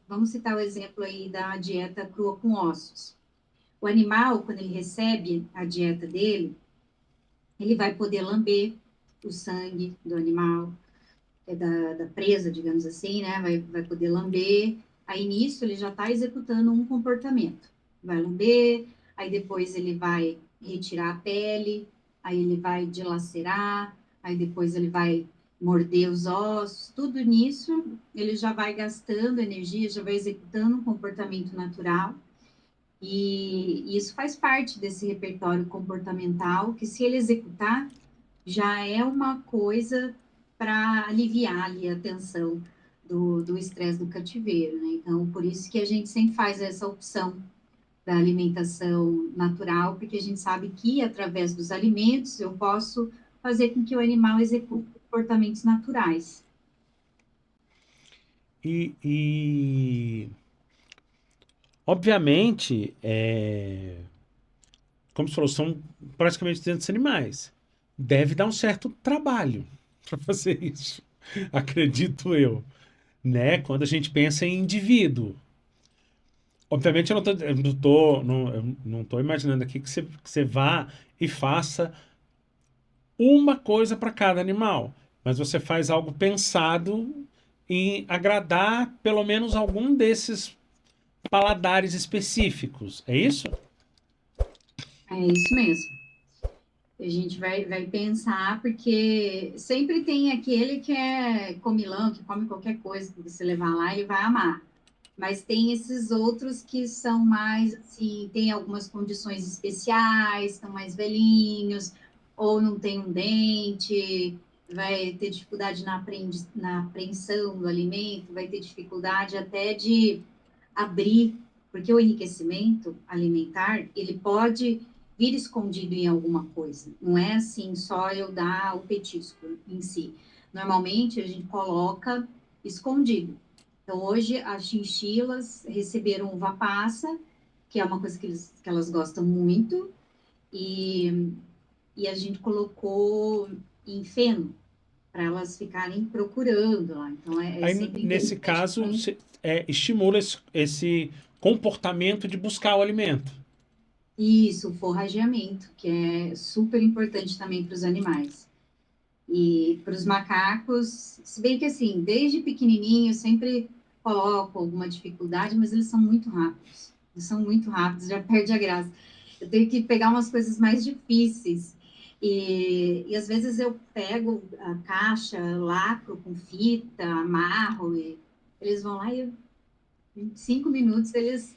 vamos citar o exemplo aí da dieta crua com ossos. O animal, quando ele recebe a dieta dele, ele vai poder lamber o sangue do animal, da presa, digamos assim, né? Vai poder lamber. Aí nisso ele já está executando um comportamento. Vai lamber, aí depois ele vai retirar a pele, aí ele vai dilacerar, aí depois ele vai morder os ossos. Tudo nisso ele já vai gastando energia, já vai executando um comportamento natural. E isso faz parte desse repertório comportamental, que se ele executar, já é uma coisa para aliviar ali a tensão do estresse do cativeiro, né? Então, por isso que a gente sempre faz essa opção da alimentação natural, porque a gente sabe que através dos alimentos eu posso fazer com que o animal execute comportamentos naturais. E obviamente, como você falou, são praticamente 200 animais. Deve dar um certo trabalho para fazer isso, acredito eu, né? Quando a gente pensa em indivíduo. Obviamente, eu não tô imaginando aqui que você vá e faça uma coisa para cada animal, mas você faz algo pensado em agradar pelo menos algum desses paladares específicos. É isso? É isso mesmo. A gente vai pensar, porque sempre tem aquele que é comilão, que come qualquer coisa que você levar lá, ele vai amar. Mas tem esses outros que são mais, assim, tem algumas condições especiais, estão mais velhinhos, ou não tem um dente, vai ter dificuldade na apreensão do alimento, vai ter dificuldade até de abrir, porque o enriquecimento alimentar, ele pode vir escondido em alguma coisa. Não é assim só eu dar o petisco em si. Normalmente a gente coloca escondido. Então hoje as chinchilas receberam uva passa, que é uma coisa que elas gostam muito, e, e a gente colocou em feno para elas ficarem procurando lá. Então é Aí, sempre nesse interessante caso, também. estimula esse comportamento de buscar o alimento. Isso, o forrageamento, que é super importante também para os animais. E para os macacos, se bem que assim, desde pequenininho eu sempre coloco alguma dificuldade, mas eles são muito rápidos. Eles são muito rápidos, já perde a graça. Eu tenho que pegar umas coisas mais difíceis. E às vezes eu pego a caixa, lacro com fita, amarro, e eles vão lá e em 5 minutos eles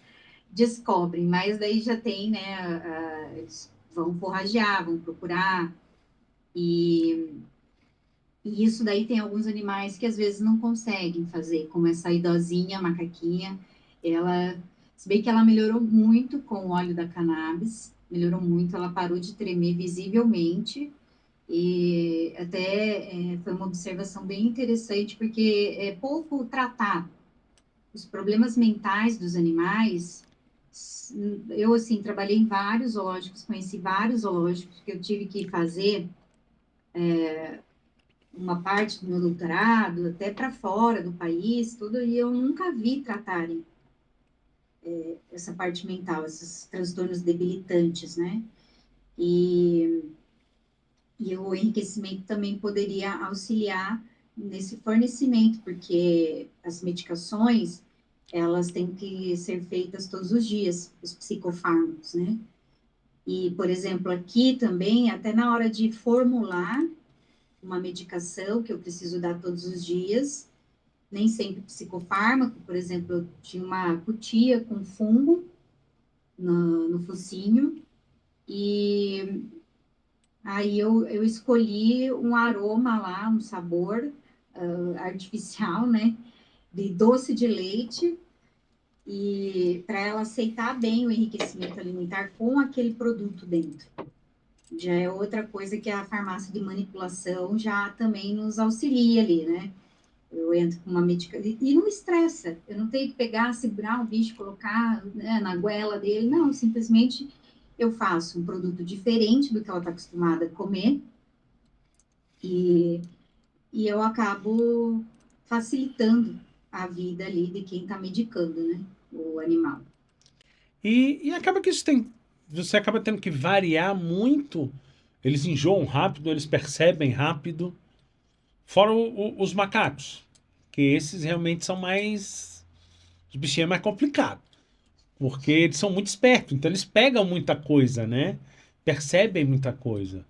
descobrem, mas daí já tem, né? Eles vão forragear, vão procurar, e, e isso daí tem alguns animais que às vezes não conseguem fazer, como essa idosinha, a macaquinha, ela, se bem que ela melhorou muito com o óleo da cannabis, melhorou muito, ela parou de tremer visivelmente, e até foi uma observação bem interessante, porque é pouco tratado. Os problemas mentais dos animais, eu, assim, trabalhei em vários zoológicos, conheci vários zoológicos que eu tive que fazer uma parte do meu doutorado, até para fora do país, tudo, e eu nunca vi tratarem essa parte mental, esses transtornos debilitantes, né? E, e o enriquecimento também poderia auxiliar nesse fornecimento, porque as medicações, elas têm que ser feitas todos os dias, os psicofármacos, né? E, por exemplo, aqui também, até na hora de formular uma medicação que eu preciso dar todos os dias, nem sempre psicofármaco, por exemplo, eu tinha uma cutia com fungo no focinho, e aí eu escolhi um aroma lá, um sabor artificial, né, de doce de leite, e para ela aceitar bem o enriquecimento alimentar com aquele produto dentro. Já é outra coisa que a farmácia de manipulação já também nos auxilia ali, né? Eu entro com uma medicação e não estressa. Eu não tenho que pegar, segurar o bicho, colocar, né, na goela dele. Não, simplesmente eu faço um produto diferente do que ela está acostumada a comer e, e eu acabo facilitando a vida ali de quem está medicando, né? O animal. E acaba que isso tem. Você acaba tendo que variar muito. Eles enjoam rápido, eles percebem rápido. Fora os macacos, que esses realmente são mais... Os bichinhos é mais complicado, porque eles são muito espertos, então eles pegam muita coisa, né? Percebem muita coisa.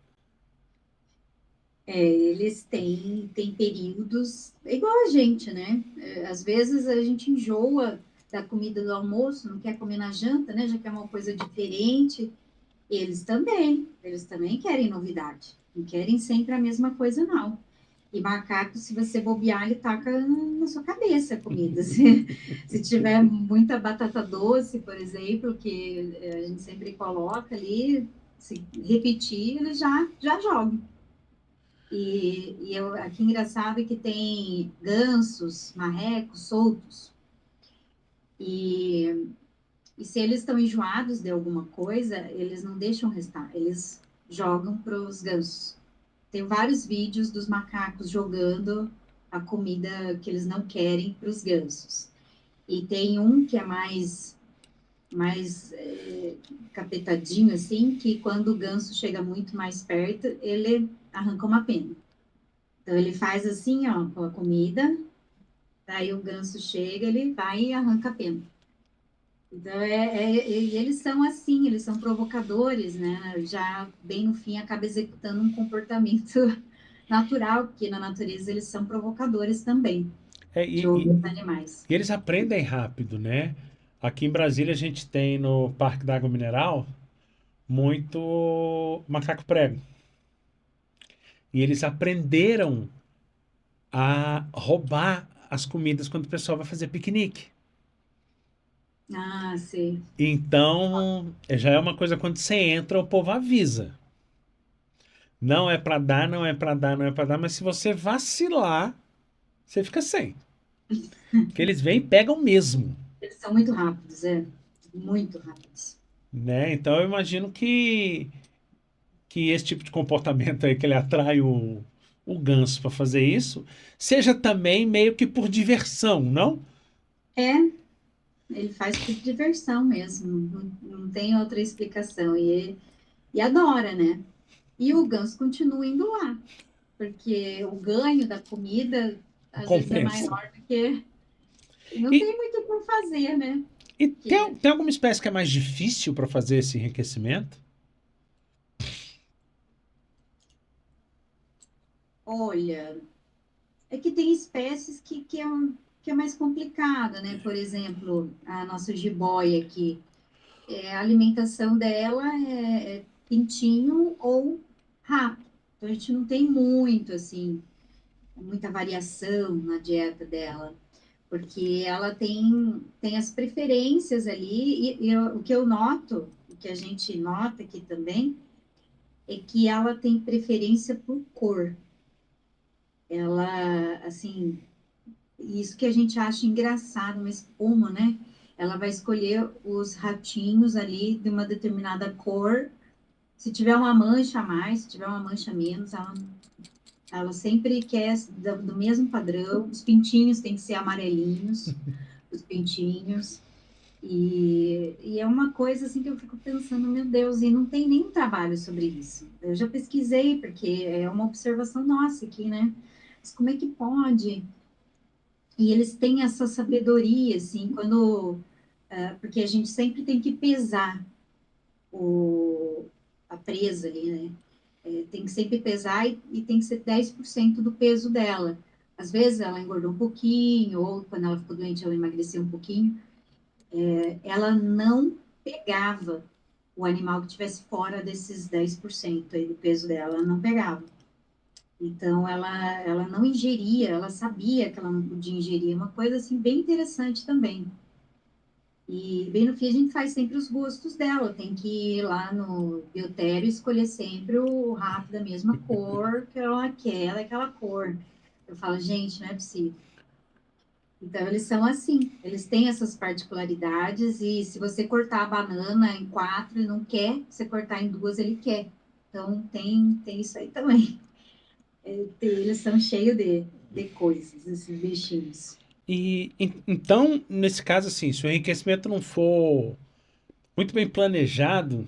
Eles têm períodos, é igual a gente, né? Às vezes a gente enjoa da comida do almoço, não quer comer na janta, né? Já quer uma coisa diferente. Eles também querem novidade. Não querem sempre a mesma coisa, não. E macaco, se você bobear, ele taca na sua cabeça a comida. Se tiver muita batata doce, por exemplo, que a gente sempre coloca ali, se repetir, ele já joga. Aqui engraçado é que tem gansos, marrecos soltos. E, e se eles estão enjoados de alguma coisa, eles não deixam restar, eles jogam para os gansos. Tem vários vídeos dos macacos jogando a comida que eles não querem para os gansos. E tem um que é mais capetadinho, assim, que quando o ganso chega muito mais perto, ele arranca uma pena. Então ele faz assim, ó, com a comida, daí o ganso chega, ele vai e arranca a pena. Então, e eles são assim, eles são provocadores, né? Já bem no fim acaba executando um comportamento natural, porque na natureza eles são provocadores também É, de e, e- outros animais. e eles aprendem rápido, né? Aqui em Brasília a gente tem no Parque da Água Mineral muito macaco prego. E eles aprenderam a roubar as comidas quando o pessoal vai fazer piquenique. Ah, sei. Então, já é uma coisa quando você entra, o povo avisa. Não é pra dar, não é pra dar, não é pra dar, mas se você vacilar, você fica sem. Porque eles vêm e pegam mesmo, Eles são muito rápidos, muito rápidos. né? Então eu imagino que esse tipo de comportamento aí que ele atrai o ganso para fazer isso, seja também meio que por diversão, não? É, ele faz por diversão mesmo, não tem outra explicação. E adora, né? E o ganso continua indo lá, porque o ganho da comida às vezes é Compensa. maior do que. Não E, tem muito o que fazer, né? e Porque, tem alguma espécie que é mais difícil para fazer esse enriquecimento? olha, é que tem espécies que é mais complicada, né? Por exemplo, a nossa jiboia aqui, a alimentação dela é pintinho ou rato. Então a gente não tem muito, assim, muita variação na dieta dela, porque ela tem as preferências ali, o que eu noto, o que a gente nota aqui também, é que ela tem preferência por cor. Ela, assim, isso que a gente acha engraçado, mas como, né? Ela vai escolher os ratinhos ali de uma determinada cor. Se tiver uma mancha a mais, se tiver uma mancha a menos, ela sempre quer do mesmo padrão. Os pintinhos têm que ser amarelinhos, os pintinhos. E é uma coisa assim que eu fico pensando, meu Deus, e não tem nenhum trabalho sobre isso. Eu já pesquisei, porque é uma observação nossa aqui, né? Mas como é que pode? E eles têm essa sabedoria, assim, porque a gente sempre tem que pesar o, a presa ali, né? Tem que sempre pesar e tem que ser 10% do peso dela. Às vezes ela engordou um pouquinho, ou quando ela ficou doente, ela emagreceu um pouquinho. Ela não pegava o animal que estivesse fora desses 10% aí do peso dela, ela não pegava. Então, ela não ingeria, ela sabia que ela não podia ingerir, uma coisa assim bem interessante também. E bem no fim a gente faz sempre os gostos dela, tem que ir lá no biotério e escolher sempre o rato da mesma cor que ela quer, daquela cor. Eu falo, gente, não é possível. Então, eles são assim, eles têm essas particularidades, e se você cortar a banana em quatro, ele não quer, se você cortar em duas, ele quer. Então, tem isso aí também. Eles são cheios de coisas, esses bichinhos. Então, nesse caso, assim, se o enriquecimento não for muito bem planejado,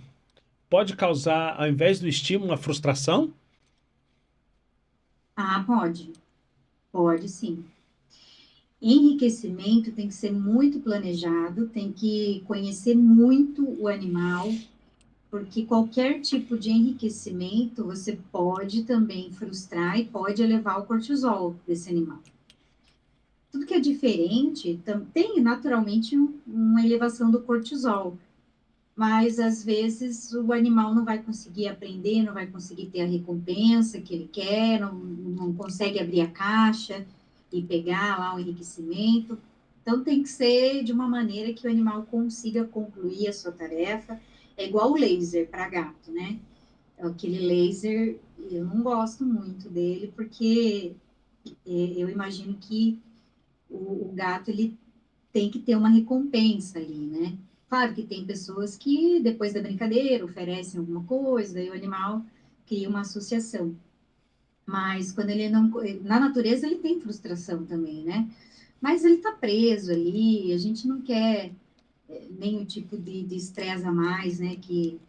pode causar, ao invés do estímulo, uma frustração? Ah, pode. Pode sim. Enriquecimento tem que ser muito planejado, tem que conhecer muito o animal, porque qualquer tipo de enriquecimento você pode também frustrar e pode elevar o cortisol desse animal. Tudo que é diferente tem naturalmente uma elevação do cortisol, mas às vezes o animal não vai conseguir aprender, não vai conseguir ter a recompensa que ele quer, não consegue abrir a caixa e pegar lá o enriquecimento. Então tem que ser de uma maneira que o animal consiga concluir a sua tarefa. É igual o laser para gato, né? Aquele laser, eu não gosto muito dele, porque eu imagino que o gato ele tem que ter uma recompensa ali, né? Claro que tem pessoas que, depois da brincadeira, oferecem alguma coisa, daí o animal cria uma associação. Mas quando ele não. Na natureza, ele tem frustração também, né? Mas ele está preso ali, a gente não quer nenhum tipo de estresse a mais, né? Que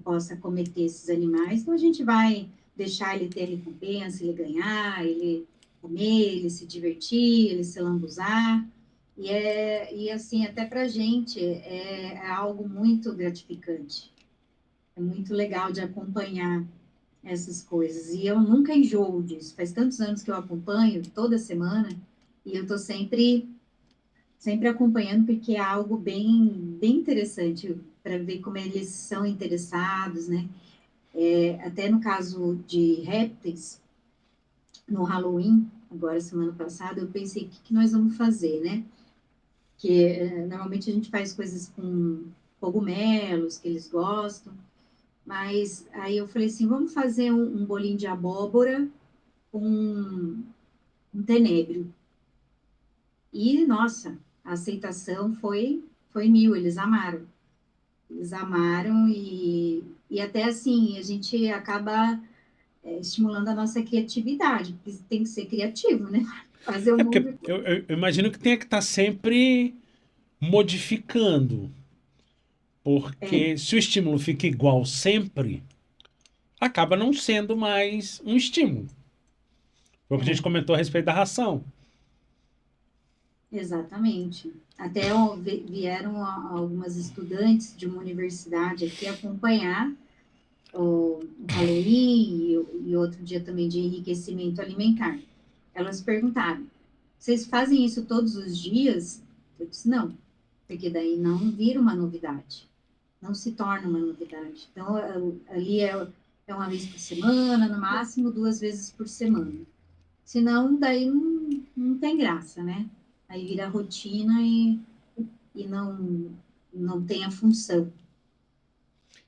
possa cometer esses animais. Então, a gente vai deixar ele ter recompensa, ele ganhar, ele comer, ele se divertir, ele se lambuzar. E assim, até para a gente é algo muito gratificante. É muito legal de acompanhar essas coisas. E eu nunca enjoo disso. Faz tantos anos que eu acompanho, toda semana, e eu estou sempre acompanhando, porque é algo bem interessante para ver como eles são interessados, né? Até no caso de répteis, no Halloween, agora semana passada, eu pensei, o que, que nós vamos fazer, né? Que normalmente a gente faz coisas com cogumelos que eles gostam, mas aí eu falei assim, vamos fazer um bolinho de abóbora com um tenebro. E, nossa, a aceitação foi mil, eles amaram. Eles amaram e até assim, a gente acaba estimulando a nossa criatividade, porque tem que ser criativo, né? Fazer o É porque mundo. eu imagino que tenha que estar sempre modificando. É, Porque se o estímulo fica igual sempre, acaba não sendo mais um estímulo. Foi o que a gente é, comentou a respeito da ração. exatamente. Até vieram algumas estudantes de uma universidade aqui acompanhar o Halloween e outro dia também de enriquecimento alimentar. Elas perguntaram: vocês fazem isso todos os dias? Eu disse: não, porque daí não vira uma novidade, não se torna uma novidade. Então, ali é uma vez por semana, no máximo duas vezes por semana. Senão, daí não tem graça, né? Aí vira rotina e não tem a função.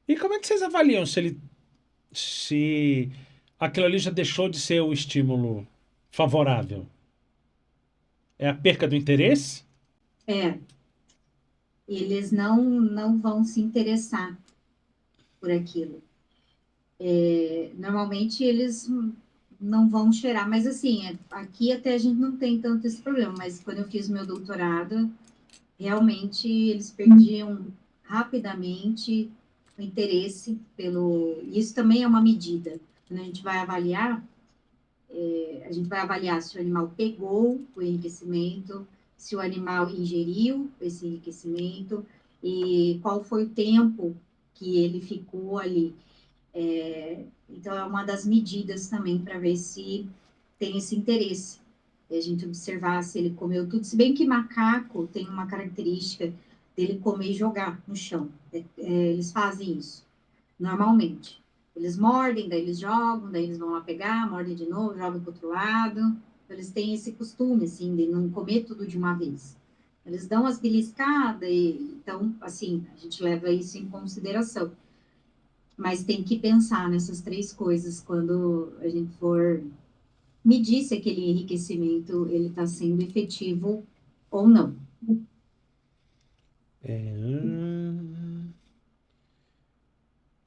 E como é que vocês avaliam se aquilo ali já deixou de ser o estímulo favorável? É a perca do interesse? É, eles não vão se interessar por aquilo. Normalmente eles não vão cheirar, mas assim, aqui até a gente não tem tanto esse problema, mas quando eu fiz meu doutorado, realmente eles perdiam rapidamente o interesse pelo. Isso também é uma medida. Quando a gente vai avaliar se o animal pegou o enriquecimento, se o animal ingeriu esse enriquecimento e qual foi o tempo que ele ficou ali. Então, é uma das medidas também para ver se tem esse interesse. E a gente observar se ele comeu tudo. Se bem que macaco tem uma característica dele comer e jogar no chão. Eles fazem isso, normalmente. Eles mordem, daí eles jogam, daí eles vão lá pegar, mordem de novo, jogam para o outro lado. Eles têm esse costume, assim, de não comer tudo de uma vez. Eles dão as beliscadas, então, assim, a gente leva isso em consideração. Mas tem que pensar nessas três coisas quando a gente for medir se aquele enriquecimento ele está sendo efetivo ou não. É.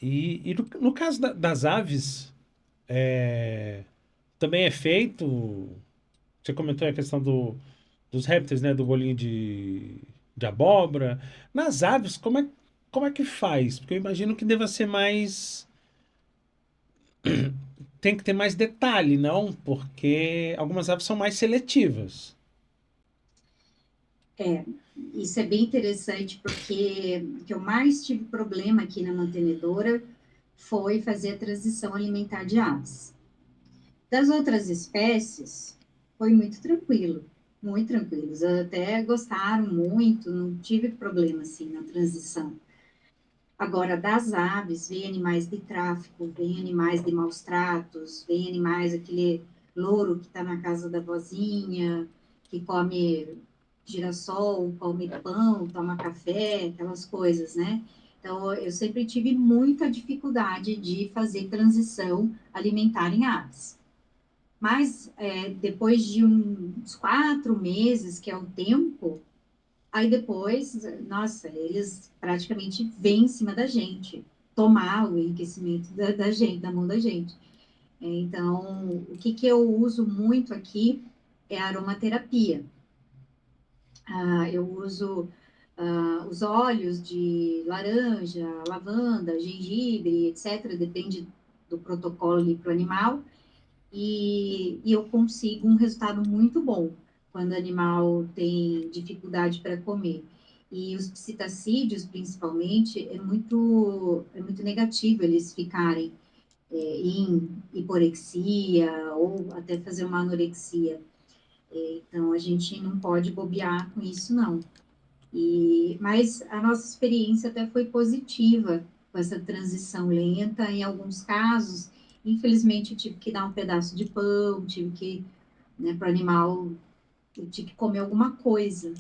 E no caso das aves, também é feito. Você comentou a questão dos répteis, né? Do bolinho de abóbora. Nas aves, como é que faz? Porque eu imagino que deva ser mais tem que ter mais detalhe, não? Porque algumas aves são mais seletivas. É, isso é bem interessante, porque o que eu mais tive problema aqui na mantenedora foi fazer a transição alimentar de aves. Das outras espécies, foi muito tranquilo, muito tranquilo. Eles até gostaram muito, não tive problema assim na transição. Agora, das aves, vem animais de tráfico, vem animais de maus tratos, vem animais, aquele louro que está na casa da vozinha, que come girassol, come pão, toma café, aquelas coisas, né? Então, eu sempre tive muita dificuldade de fazer transição alimentar em aves. Mas, depois de uns 4 meses, que é o tempo, aí depois, nossa, eles praticamente vêm em cima da gente, tomar o enriquecimento da gente, da mão da gente. Então, o que, que eu uso muito aqui é a aromaterapia. Eu uso os óleos de laranja, lavanda, gengibre, etc. Depende do protocolo ali para o animal. E eu consigo um resultado muito bom quando o animal tem dificuldade para comer. E os psitacídeos, principalmente, é muito negativo eles ficarem em hiporexia ou até fazer uma anorexia. Então, a gente não pode bobear com isso, não. Mas a nossa experiência até foi positiva com essa transição lenta. Em alguns casos, infelizmente, eu tive que dar um pedaço de pão, tive que, né, para o animal, eu tive que comer alguma coisa.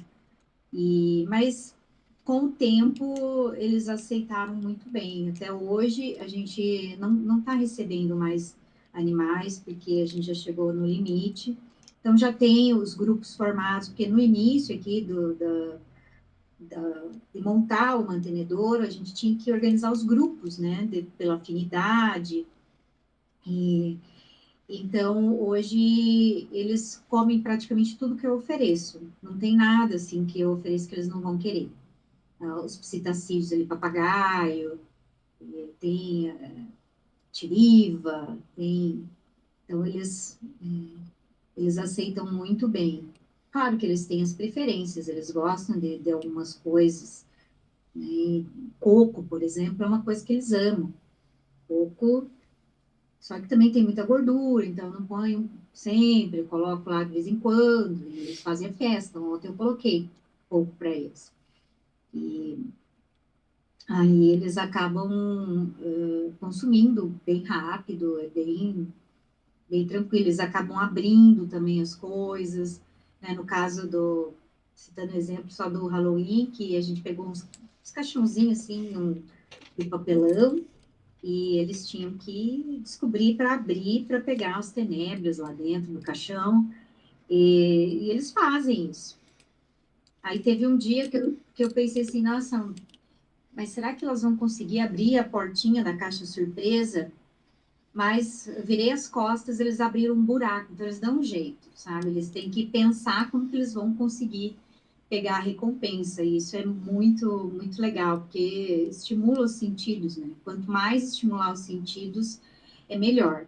Mas com o tempo eles aceitaram muito bem. Até hoje a gente não está recebendo mais animais, porque a gente já chegou no limite. Então já tem os grupos formados, porque no início aqui de montar o mantenedouro, a gente tinha que organizar os grupos, né, pela afinidade. E então hoje eles comem praticamente tudo que eu ofereço. Não tem nada assim que eu ofereço que eles não vão querer. Os psitacídeos ali, papagaio, tem tiriva, tem. Então eles aceitam muito bem. Claro que eles têm as preferências, eles gostam de algumas coisas, né? Coco, por exemplo, é uma coisa que eles amam. Coco, só que também tem muita gordura, então eu não ponho sempre, eu coloco lá de vez em quando, e eles fazem a festa. Ontem eu coloquei coco para eles. E aí eles acabam consumindo bem rápido, bem tranquilo, eles acabam abrindo também as coisas, né? No caso citando o exemplo só do Halloween, que a gente pegou uns caixãozinhos assim, de papelão, e eles tinham que descobrir para abrir, para pegar os tenébrios lá dentro do caixão, e eles fazem isso. Aí teve um dia que eu pensei assim, nossa, mas será que elas vão conseguir abrir a portinha da caixa surpresa? Mas eu virei as costas, eles abriram um buraco, então eles dão um jeito, sabe? Eles têm que pensar como que eles vão conseguir pegar a recompensa, e isso é muito, muito legal, porque estimula os sentidos, né? Quanto mais estimular os sentidos, é melhor.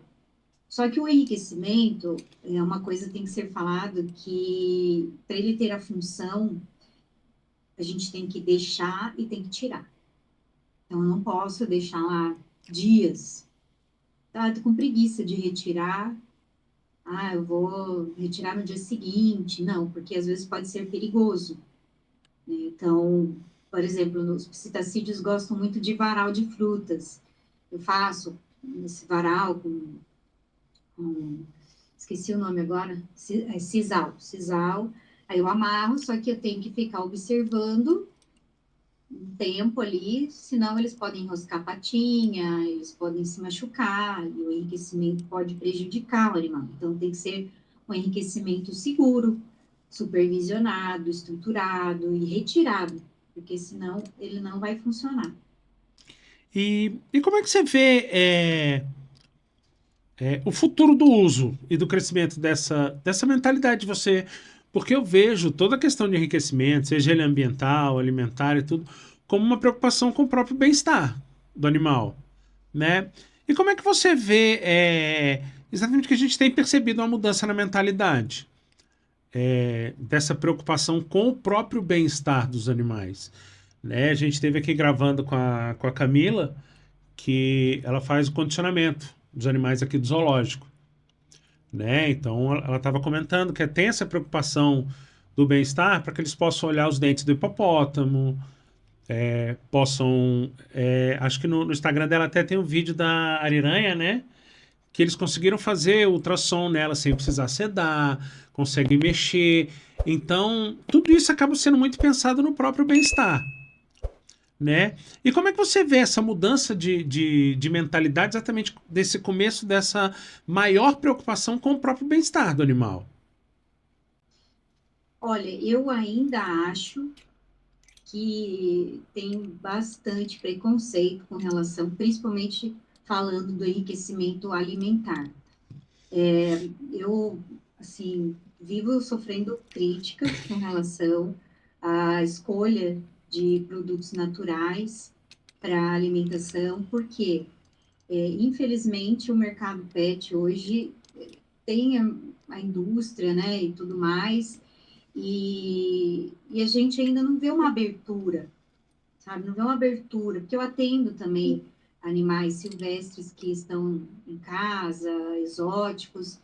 Só que o enriquecimento é uma coisa que tem que ser falado que para ele ter a função, a gente tem que deixar e tem que tirar. Então, eu não posso deixar lá dias. Ah, tô com preguiça de retirar. Ah, eu vou retirar no dia seguinte. Não, porque às vezes pode ser perigoso, né? Então, por exemplo, os psitacídeos gostam muito de varal de frutas. Eu faço esse varal com esqueci o nome agora, sisal. Aí eu amarro, só que eu tenho que ficar observando um tempo ali, senão eles podem enroscar a patinha, eles podem se machucar, e o enriquecimento pode prejudicar o animal. Então, tem que ser um enriquecimento seguro, supervisionado, estruturado e retirado, porque senão ele não vai funcionar. E como é que você vê o futuro do uso e do crescimento dessa mentalidade de você? Porque eu vejo toda a questão de enriquecimento, seja ele ambiental, alimentar e tudo, como uma preocupação com o próprio bem-estar do animal, né? E como é que você vê exatamente que a gente tem percebido uma mudança na mentalidade dessa preocupação com o próprio bem-estar dos animais? Né? A gente esteve aqui gravando com a Camila, que ela faz o condicionamento dos animais aqui do zoológico. Né? Então ela estava comentando que tem essa preocupação do bem-estar para que eles possam olhar os dentes do hipopótamo, possam. Acho que no Instagram dela até tem um vídeo da ariranha, né? Que eles conseguiram fazer ultrassom nela sem precisar sedar, conseguem mexer. Então, tudo isso acaba sendo muito pensado no próprio bem-estar. Né? E como é que você vê essa mudança de mentalidade exatamente desse começo dessa maior preocupação com o próprio bem-estar do animal? Olha, eu ainda acho que tem bastante preconceito com relação, principalmente falando do enriquecimento alimentar. Eu, assim, vivo sofrendo críticas com relação à escolha de produtos naturais para alimentação, porque, infelizmente, o mercado pet hoje tem a indústria, né, e tudo mais, e a gente ainda não vê uma abertura, sabe? Não vê uma abertura, porque eu atendo também animais silvestres que estão em casa, exóticos,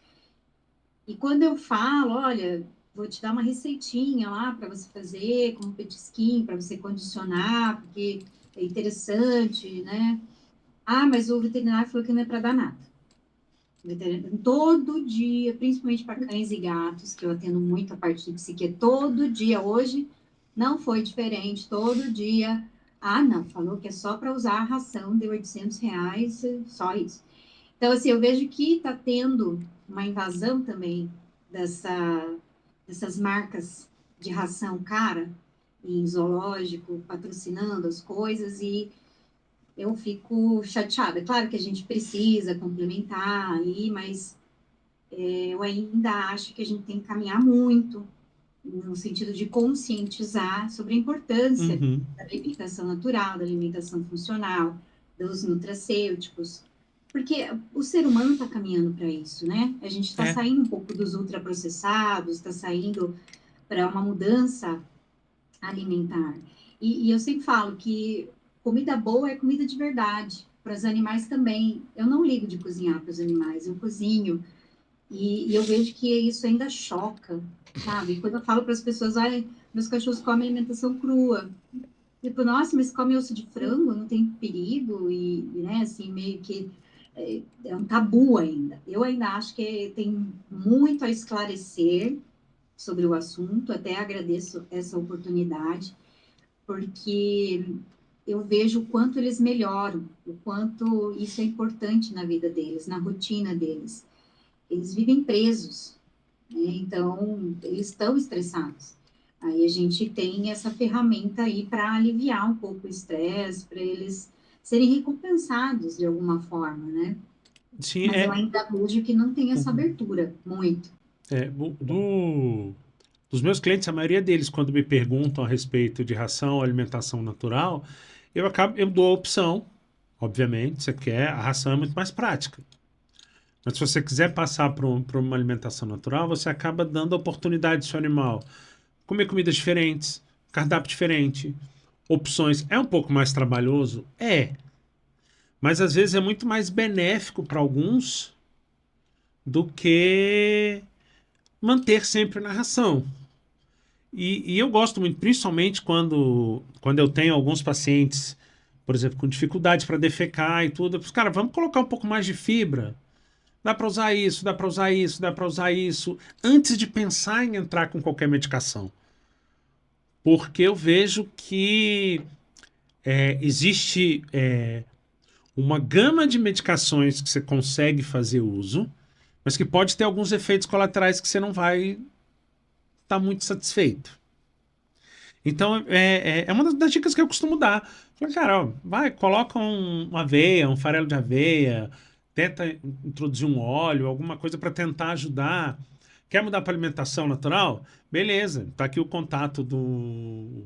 e quando eu falo, olha, vou te dar uma receitinha lá para você fazer, como petisquinho, para você condicionar, porque é interessante, né? Ah, mas o veterinário falou que não é para dar nada. Todo dia, principalmente para cães e gatos, que eu atendo muito a parte de psique, todo dia, hoje não foi diferente, todo dia. Ah, não, falou que é só para usar a ração de R$ 800, só isso. Então, assim, eu vejo que está tendo uma invasão também dessas marcas de ração cara em zoológico, patrocinando as coisas, e eu fico chateada. Claro que a gente precisa complementar aí, mas eu ainda acho que a gente tem que caminhar muito no sentido de conscientizar sobre a importância Uhum. da alimentação natural, da alimentação funcional, dos nutracêuticos, porque o ser humano está caminhando para isso, né? A gente está É, saindo um pouco dos ultraprocessados, está saindo para uma mudança alimentar. E eu sempre falo que comida boa é comida de verdade, para os animais também. Eu não ligo de cozinhar para os animais, eu cozinho, e eu vejo que isso ainda choca, sabe? Quando eu falo para as pessoas, olha, meus cachorros comem alimentação crua. Tipo, nossa, mas come osso de frango, não tem perigo? Né, assim, meio que é um tabu ainda. Eu ainda acho que tem muito a esclarecer sobre o assunto, até agradeço essa oportunidade, porque eu vejo o quanto eles melhoram, o quanto isso é importante na vida deles, na rotina deles. Eles vivem presos, né? Então, eles estão estressados. Aí a gente tem essa ferramenta aí para aliviar um pouco o estresse, para eles serem recompensados de alguma forma, né? sim, Mas eu ainda vejo que não tem essa uhum. abertura, muito. Dos meus clientes, a maioria deles, quando me perguntam a respeito de ração ou alimentação natural, eu dou a opção, obviamente, você quer, a ração é muito mais prática. Mas se você quiser passar para uma alimentação natural, você acaba dando a oportunidade ao seu animal comer comidas diferentes, cardápio diferente, opções. É um pouco mais trabalhoso? É. Mas às vezes é muito mais benéfico para alguns do que manter sempre na ração. E eu gosto muito, principalmente quando eu tenho alguns pacientes, por exemplo, com dificuldades para defecar e tudo. Eu falo, cara, vamos colocar um pouco mais de fibra. Dá para usar isso, dá para usar isso, dá para usar isso, antes de pensar em entrar com qualquer medicação. Porque eu vejo que existe uma gama de medicações que você consegue fazer uso, mas que pode ter alguns efeitos colaterais que você não vai estar muito satisfeito. Então, é uma das dicas que eu costumo dar. Falei, cara, ó, vai, coloca uma aveia, um farelo de aveia, tenta introduzir um óleo, alguma coisa para tentar ajudar. Quer mudar para alimentação natural? Beleza, tá aqui o contato do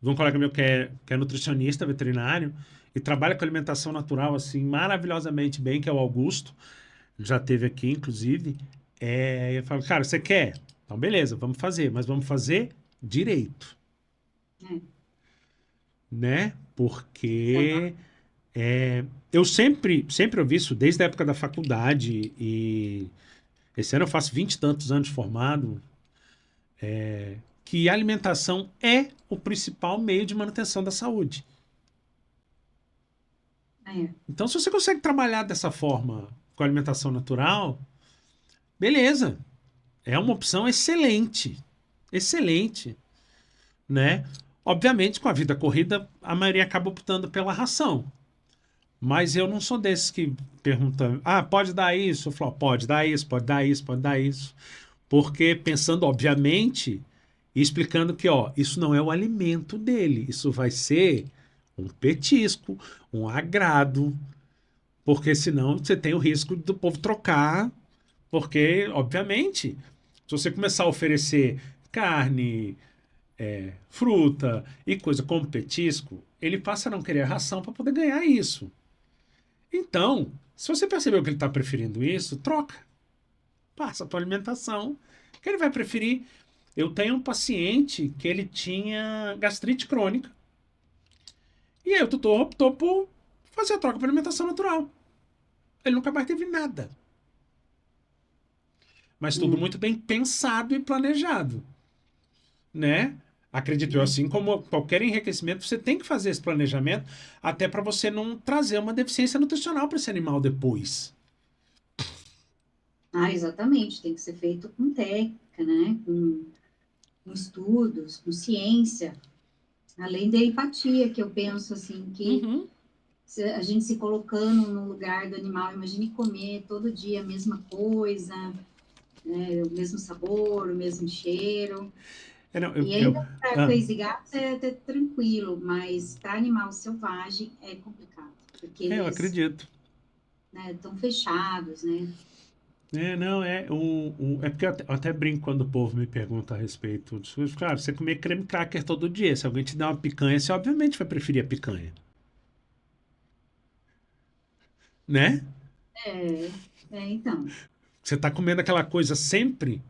Vi um colega meu que é nutricionista, veterinário, e trabalha com alimentação natural, assim, maravilhosamente bem, que é o Augusto. Já teve aqui, inclusive. Eu falo, cara, você quer? Então, beleza, vamos fazer, mas vamos fazer direito, É, né? exatamente. Porque eu sempre ouvi isso desde a época da faculdade e esse ano eu faço 20 e tantos anos de formado, que a alimentação é o principal meio de manutenção da saúde. É, Então, se você consegue trabalhar dessa forma com a alimentação natural, beleza. É uma opção excelente. Excelente, né? Obviamente, com a vida corrida, a maioria acaba optando pela ração. Mas eu não sou desses que perguntam, pode dar isso? Eu falo, pode dar isso, pode dar isso, pode dar isso. Porque pensando, obviamente, e explicando que, ó, isso não é o alimento dele, isso vai ser um petisco, um agrado, porque senão você tem o risco do povo trocar, porque, obviamente, se você começar a oferecer carne, fruta e coisa como petisco, ele passa a não querer a ração para poder ganhar isso. Então, se você percebeu que ele está preferindo isso, troca. Passa para alimentação, que ele vai preferir. Eu tenho um paciente que ele tinha gastrite crônica. E aí o tutor optou por fazer a troca para alimentação natural. Ele nunca mais teve nada. Mas tudo é, muito bem pensado e planejado, né? Acredito eu, é. assim como qualquer enriquecimento, você tem que fazer esse planejamento até para você não trazer uma deficiência nutricional para esse animal depois. Exatamente, tem que ser feito com técnica, né? Com estudos, com ciência, além da empatia, que eu penso assim, que Uhum. a gente se colocando no lugar do animal, imagine comer todo dia a mesma coisa, né, o mesmo sabor, o mesmo cheiro. Não, E ainda para cães e gatos é até tranquilo, mas para animal selvagem é complicado, porque eu eles, acredito. né, estão fechados, né? Não, é porque eu até brinco quando o povo me pergunta a respeito disso. Claro, você comer creme cracker todo dia. Se alguém te der uma picanha, você obviamente vai preferir a picanha, né? É, então, Você está comendo aquela coisa sempre.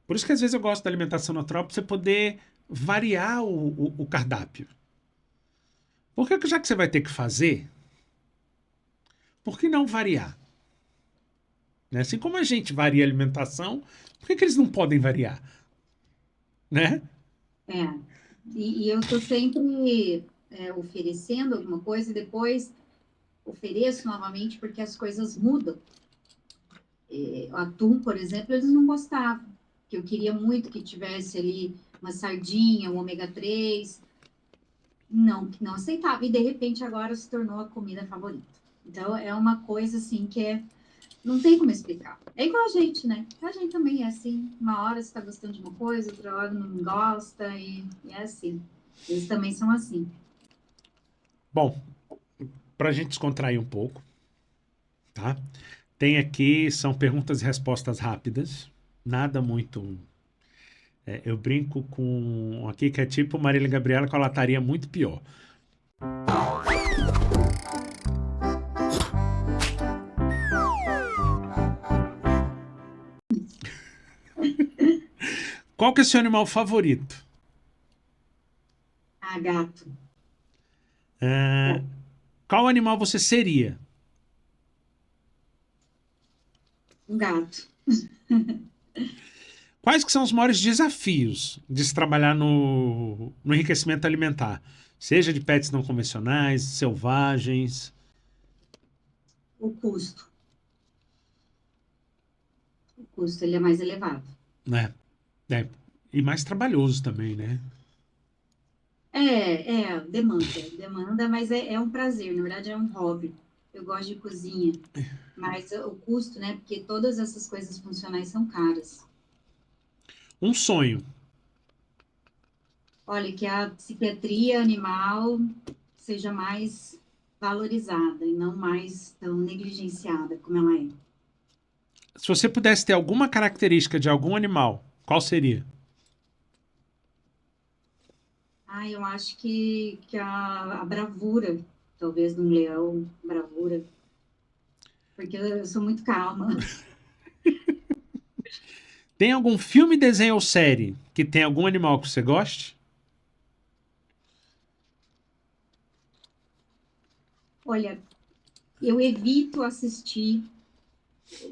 Por isso que às vezes eu gosto da alimentação natural, para você poder variar o cardápio. Porque já que você vai ter que fazer, por que não variar? Né? Assim como a gente varia a alimentação, por que eles não podem variar? Né? é. E eu estou sempre oferecendo alguma coisa e depois ofereço novamente porque as coisas mudam. O atum, por exemplo, eles não gostavam, que eu queria muito que tivesse ali uma sardinha, um ômega 3, não, que não aceitava, e de repente agora se tornou a comida favorita. Então é uma coisa assim que não tem como explicar. É igual a gente, né? A gente também é assim. Uma hora você está gostando de uma coisa, outra hora não gosta, e é assim. Eles também são assim. Bom, para a gente descontrair um pouco, tá? Tem aqui, são perguntas e respostas rápidas, nada muito. Eu brinco com aqui que é tipo Marília Gabriela com a lataria muito pior. Qual que é o seu animal favorito? Gato. Ah, qual animal você seria? Um gato. Quais que são os maiores desafios de se trabalhar no enriquecimento alimentar? Seja de pets não convencionais, selvagens, O custo. O custo ele é mais elevado. né? É, e mais trabalhoso também, né? Demanda, mas é um prazer, na verdade é um hobby. Eu gosto de cozinha, mas o custo, né? Porque todas essas coisas funcionais são caras. Um sonho. Olha, que a psiquiatria animal seja mais valorizada e não mais tão negligenciada como ela é. Se você pudesse ter alguma característica de algum animal, qual seria? Eu acho que a bravura, talvez, de um leão, bravura, porque eu sou muito calma. Tem algum filme, desenho ou série que tem algum animal que você goste? Olha, eu evito assistir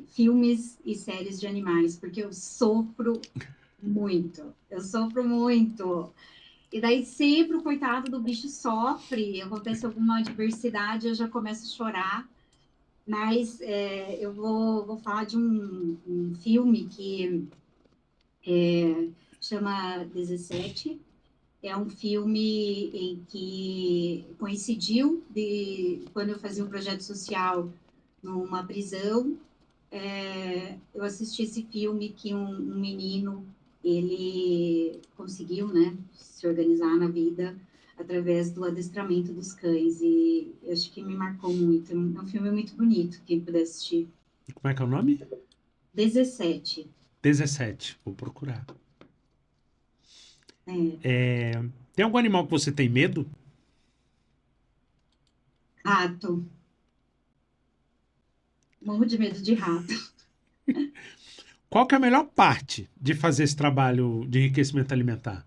filmes e séries de animais, porque eu sofro muito. Eu sofro muito. E daí sempre o coitado do bicho sofre, acontece alguma adversidade, eu já começo a chorar. Mas eu vou falar de um filme que chama 17. É um filme em que coincidiu quando eu fazia um projeto social numa prisão. Eu assisti esse filme que um menino ele conseguiu, né, se organizar na vida através do adestramento dos cães e eu acho que me marcou muito. É um filme muito bonito, quem puder assistir. Como é que é o nome? 17. 17. Vou procurar. É, Tem algum animal que você tem medo? rato. Morro de medo de rato. Qual que é a melhor parte de fazer esse trabalho de enriquecimento alimentar?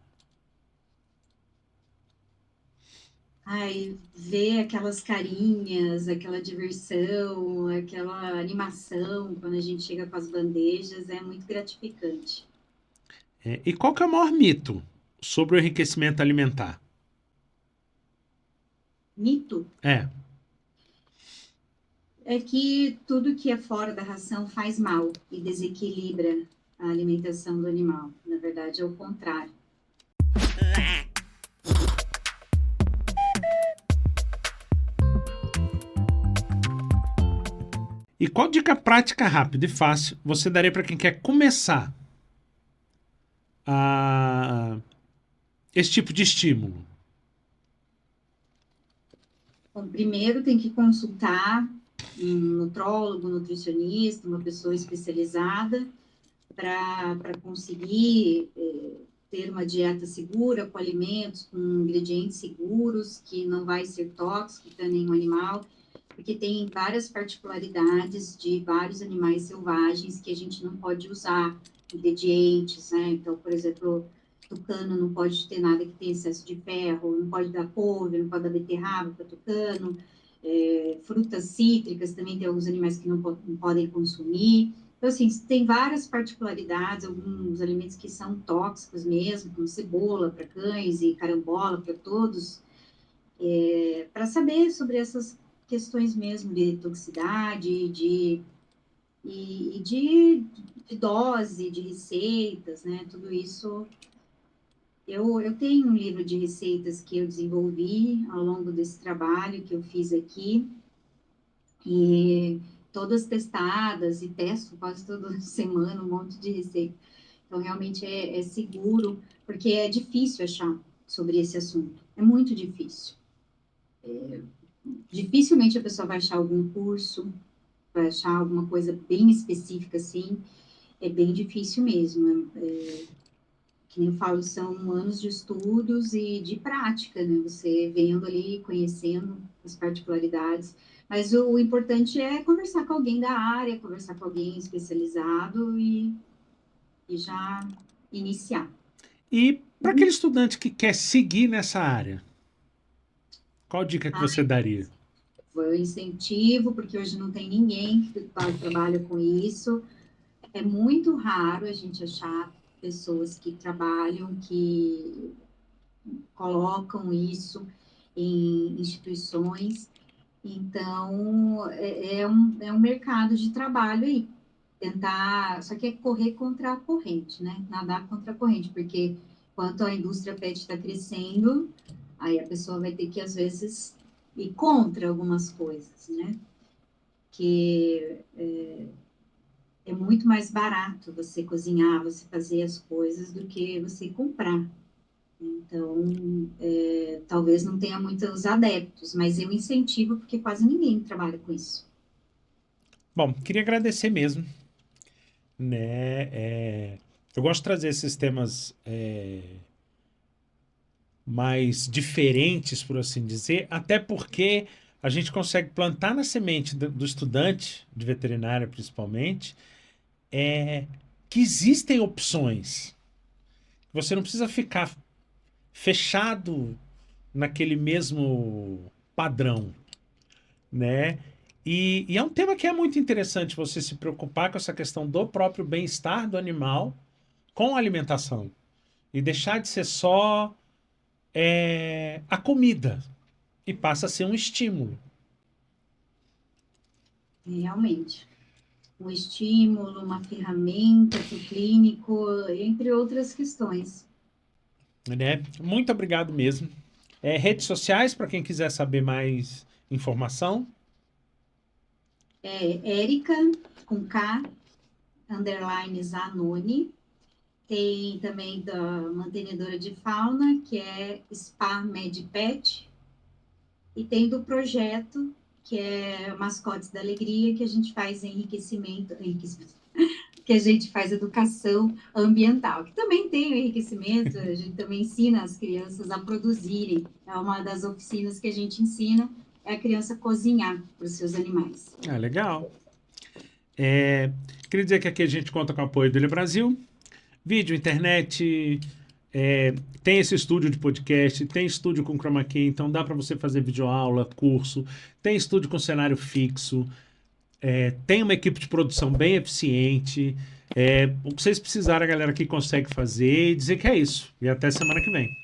Ver aquelas carinhas, aquela diversão, aquela animação quando a gente chega com as bandejas é muito gratificante. E qual que é o maior mito sobre o enriquecimento alimentar? Mito É. é que tudo que é fora da ração faz mal e desequilibra a alimentação do animal. Na verdade, é o contrário. E qual dica prática, rápida e fácil você daria para quem quer começar a esse tipo de estímulo? Bom, primeiro tem que consultar um nutrólogo, nutricionista, uma pessoa especializada para conseguir ter uma dieta segura, com alimentos, com ingredientes seguros, que não vai ser tóxico para nenhum animal, porque tem várias particularidades de vários animais selvagens que a gente não pode usar ingredientes, né? Então, por exemplo, tucano não pode ter nada que tenha excesso de ferro, não pode dar couve, não pode dar beterraba para tucano, frutas cítricas também tem alguns animais que não podem consumir. Então, assim, tem várias particularidades, alguns alimentos que são tóxicos mesmo, como cebola para cães e carambola para todos, para saber sobre essas questões mesmo de toxicidade, de dose, de receitas, né? Tudo isso. Eu tenho um livro de receitas que eu desenvolvi ao longo desse trabalho que eu fiz aqui, e todas testadas, e testo quase toda semana um monte de receita. Então, realmente é seguro, porque é difícil achar sobre esse assunto. É muito difícil. Dificilmente a pessoa vai achar algum curso, vai achar alguma coisa bem específica assim. É bem difícil mesmo. Que nem eu falo, são anos de estudos e de prática, né? Você vendo ali, conhecendo as particularidades. Mas o importante é conversar com alguém da área, conversar com alguém especializado e já iniciar. E para aquele estudante que quer seguir nessa área, qual dica que você daria? Foi um incentivo, porque hoje não tem ninguém que trabalha com isso. É muito raro a gente achar pessoas que trabalham, que colocam isso em instituições. Então, é um mercado de trabalho aí. Tentar, só que é correr contra a corrente, né? Nadar contra a corrente, porque quanto a indústria pet está crescendo, aí a pessoa vai ter que, às vezes, ir contra algumas coisas, né? Que é muito mais barato você cozinhar, você fazer as coisas do que você comprar. Então, talvez não tenha muitos adeptos, mas eu incentivo porque quase ninguém trabalha com isso. Bom, queria agradecer mesmo, né? Eu gosto de trazer esses temas mais diferentes, por assim dizer, até porque a gente consegue plantar na semente do estudante de veterinária, principalmente, que existem opções. Você não precisa ficar fechado naquele mesmo padrão, né? E é um tema que é muito interessante você se preocupar com essa questão do próprio bem-estar do animal com a alimentação. E deixar de ser só a comida. E passa a ser um estímulo. Realmente. Um estímulo, uma ferramenta para o clínico, entre outras questões. Né? Muito obrigado mesmo. Redes sociais, para quem quiser saber mais informação. Érica, com K, _ Zanoni. Tem também da mantenedora de fauna, que é Spa MedPet. E tem do projeto, que é Mascotes da Alegria, que a gente faz enriquecimento, que a gente faz educação ambiental, que também tem o enriquecimento, a gente também ensina as crianças a produzirem. É uma das oficinas que a gente ensina, é a criança cozinhar para os seus animais. Legal. Queria dizer que aqui a gente conta com o apoio do Ilha Brasil. Vídeo, internet, tem esse estúdio de podcast, tem estúdio com chroma key, então dá para você fazer videoaula, curso, tem estúdio com cenário fixo, tem uma equipe de produção bem eficiente. O que vocês precisarem, a galera aqui consegue fazer e dizer que é isso. E até semana que vem.